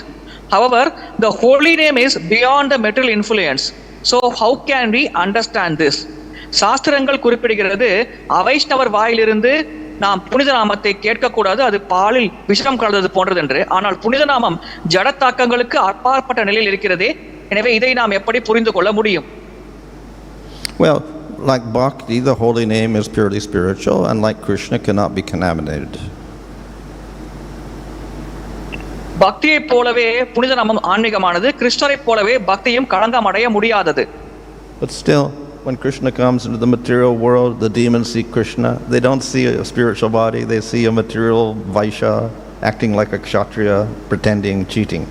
Speaker 3: However, the holy name is beyond the material influence. So how can we understand this? சாஸ்திரங்கள் குறிப்பிடுகிறது, அவைஷ்ணவர் வாயிலிருந்து நாம் புனித நாமத்தை கேட்கக்கூடாது, அது பாலில் விஷம் கலந்தது போன்றது என்று. ஆனால் புனித நாமம் ஜடத்தாக்கங்களுக்கு அப்பாற்பட்ட நிலையில் இருக்கிறதே. எனவே இதை நாம் எப்படி புரிந்து கொள்ள முடியும்?
Speaker 1: Well, like bhakti, the holy name is purely spiritual, and like Krishna, cannot be contaminated.
Speaker 3: பக்தியை போலவே புனித நாமம் ஆன்மீகமானது, கிருஷ்ணரை போலவே பக்தியும் களங்கம் அடைய முடியாதது.
Speaker 1: But still, when Krishna comes into the material world, the demons see Krishna. They don't see a spiritual body, they see a material vaishya acting like a kshatriya, pretending, cheating.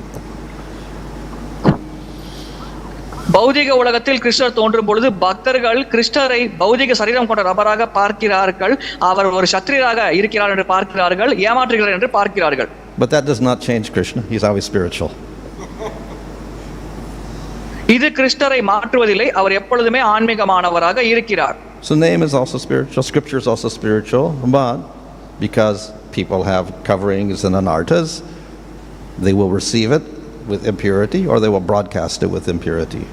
Speaker 3: பௌதிக உலகத்தில் கிருஷ்ணர் தோன்றும் பொழுது பக்தர்கள் கிருஷ்ணரை பௌதிக சரீரம் கொண்ட நபராக பார்க்கிறார்கள், அவர் ஒரு சத்திரியராக இருக்கிறார் என்று பார்க்கிறார்கள், ஏமாற்றுகிறார் என்று பார்க்கிறார்கள்.
Speaker 1: But that does not change Krishna. He's always spiritual.
Speaker 3: இது கிருஷ்ணரை மாற்றுவதில்லை, அவர் எப்பொழுதுமே ஆன்மீகமானவராக இருக்கிறார்.
Speaker 1: So name is also spiritual, scripture is also spiritual, but because people have coverings and anartas, they will receive it with impurity or they will broadcast it with impurity.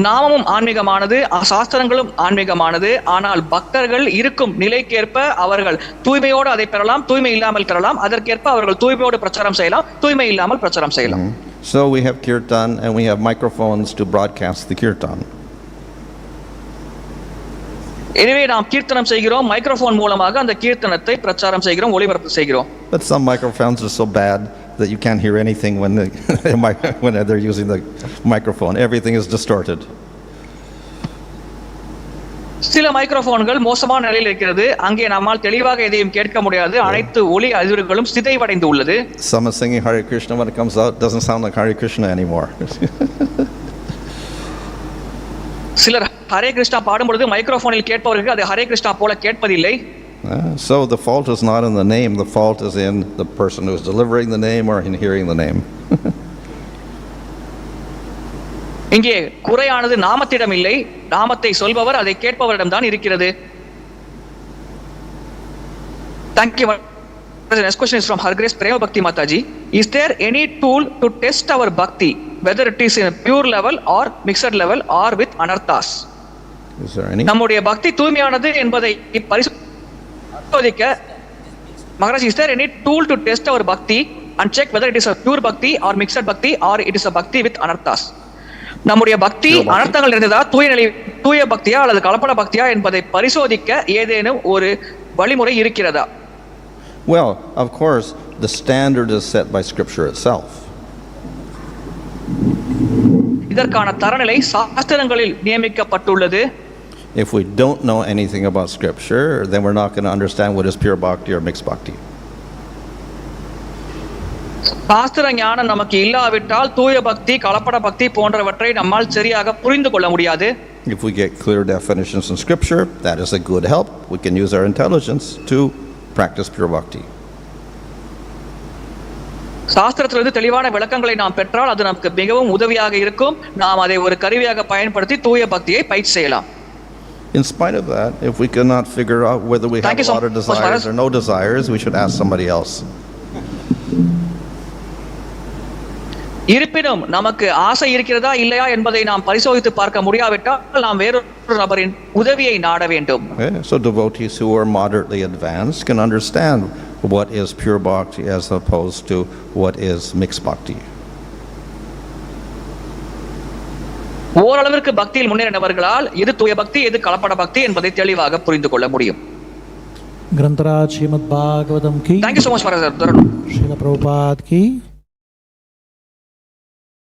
Speaker 3: நாமமும் ஆன்மீகமானது, சாஸ்திரங்களும் ஆன்மீகமானது. ஆனால் பக்தர்கள் இருக்கும் நிலைக்கேற்ப அவர்கள் தூய்மையோடு அதை பெறலாம், தூய்மை இல்லாமல் பெறலாம். அதற்கேற்ப அவர்கள் தூய்மையோடு பிரச்சாரம் செய்யலாம், தூய்மை இல்லாமல் பிரச்சாரம் செய்யலாம்.
Speaker 1: So we have kirtan and we have microphones to broadcast the kirtan.
Speaker 3: எனவே நாம் கீர்த்தனம் செய்கிறோம், மைக்ரோஃபோன் மூலமாக அந்த கீர்த்தனத்தை பிரச்சாரம் செய்கிறோம், ஒளிபரப்பு செய்கிறோம்.
Speaker 1: But some microphones are so bad that you can't hear anything when they're using the microphone. Everything is distorted.
Speaker 3: சில மைக்ரோஃபோன்கள் மோசமான நிலையில் இருக்கிறது, அங்கே நம்மால் தெளிவாக எதையும் கேட்க முடியாது, அனைத்து ஒலி அதிர்வுகளும் சிதைவடைந்து உள்ளது.
Speaker 1: Someone singing Hare Krishna, when it comes out, doesn't sound like Hare Krishna anymore.
Speaker 3: சிலர் ஹரே கிருஷ்ணா பாடும் பொழுது மைக்ரோஃபோனில் கேட்பவர்களுக்கு அது ஹரே கிருஷ்ணா போல கேட்பதில்லை.
Speaker 1: So the fault is not in the name, the fault is in the person who is delivering the name or in hearing the name.
Speaker 3: இங்கே குறையானது நாமத்திடம் இல்லை, நாமத்தை சொல்பவர் அதை கேட்பவரிடம் தான் இருக்கிறது. Thank you. The next question is from Her Grace Prema Bhakti Mataji. Is there any tool to test our bhakti, whether it is in a pure level or mixed level or with anarthas?
Speaker 1: Is there any?
Speaker 3: நம்முடைய பக்தி தூய்மையானது என்பதை பரிசோதிக்க Maharaj, is there any tool to test our bhakti and check whether it is a pure bhakti or mixed bhakti or it is a bhakti with anarthas? நம்முடைய பக்தி அனர்த்தங்கள் இருந்ததா, தூய பக்தியா அல்லது கலப்பட பக்தியா என்பதை பரிசோதிக்க ஏதேனும் ஒரு வழிமுறை இருக்கிறதா?
Speaker 1: Well, of course, the standard is set by Scripture itself.
Speaker 3: இதற்கான தரநிலை சாஸ்திரங்களில் நியமிக்கப்பட்டுள்ளது.
Speaker 1: If we don't know anything about Scripture, then we're not going to understand what is pure bhakti or mixed bhakti.
Speaker 3: சாஸ்திர ஞானம் நமக்கு இல்லாவிட்டால் தூய பக்தி, கலப்பட பக்தி போன்றவற்றை நம்மால் சரியாக புரிந்து கொள்ள முடியாது.
Speaker 1: If we get clear definitions in Scripture, that is a good help. We can use our intelligence to practice pure bhakti.
Speaker 3: சாஸ்திரத்திலிருந்து தெளிவான விளக்கங்களை நாம் பெற்றால் அது நமக்கு மிகவும் உதவியாக இருக்கும். நாம் அதை ஒரு கருவியாக பயன்படுத்தி தூய பக்தியை பயிற்சி செய்யலாம்.
Speaker 1: In spite of that, if we cannot figure out whether we have a lot of desires or no desires, we should ask somebody else.
Speaker 3: இருப்பினும் நமக்கு ஆசை இருக்கிறதா இல்லையா என்பதை நாம் பரிசோதித்து பார்க்க முடியாவிட்டால் நாம் வேறொரு நபரின் உதவியை நாட வேண்டும்.
Speaker 1: So devotees who are moderately advanced can understand what is pure bhakti as opposed to what is mixed bhakti.
Speaker 3: ஓரளவிற்கு பக்தியில் முன்னேறினவர்களால் எது தூய பக்தி, எது கலப்பட பக்தி என்பதை தெளிவாக புரிந்து கொள்ள முடியும்.
Speaker 6: ग्रंथराज श्रीमद् भागवतम की.
Speaker 3: Thank you so much, Maharaja.
Speaker 6: Srila Prabhupada की.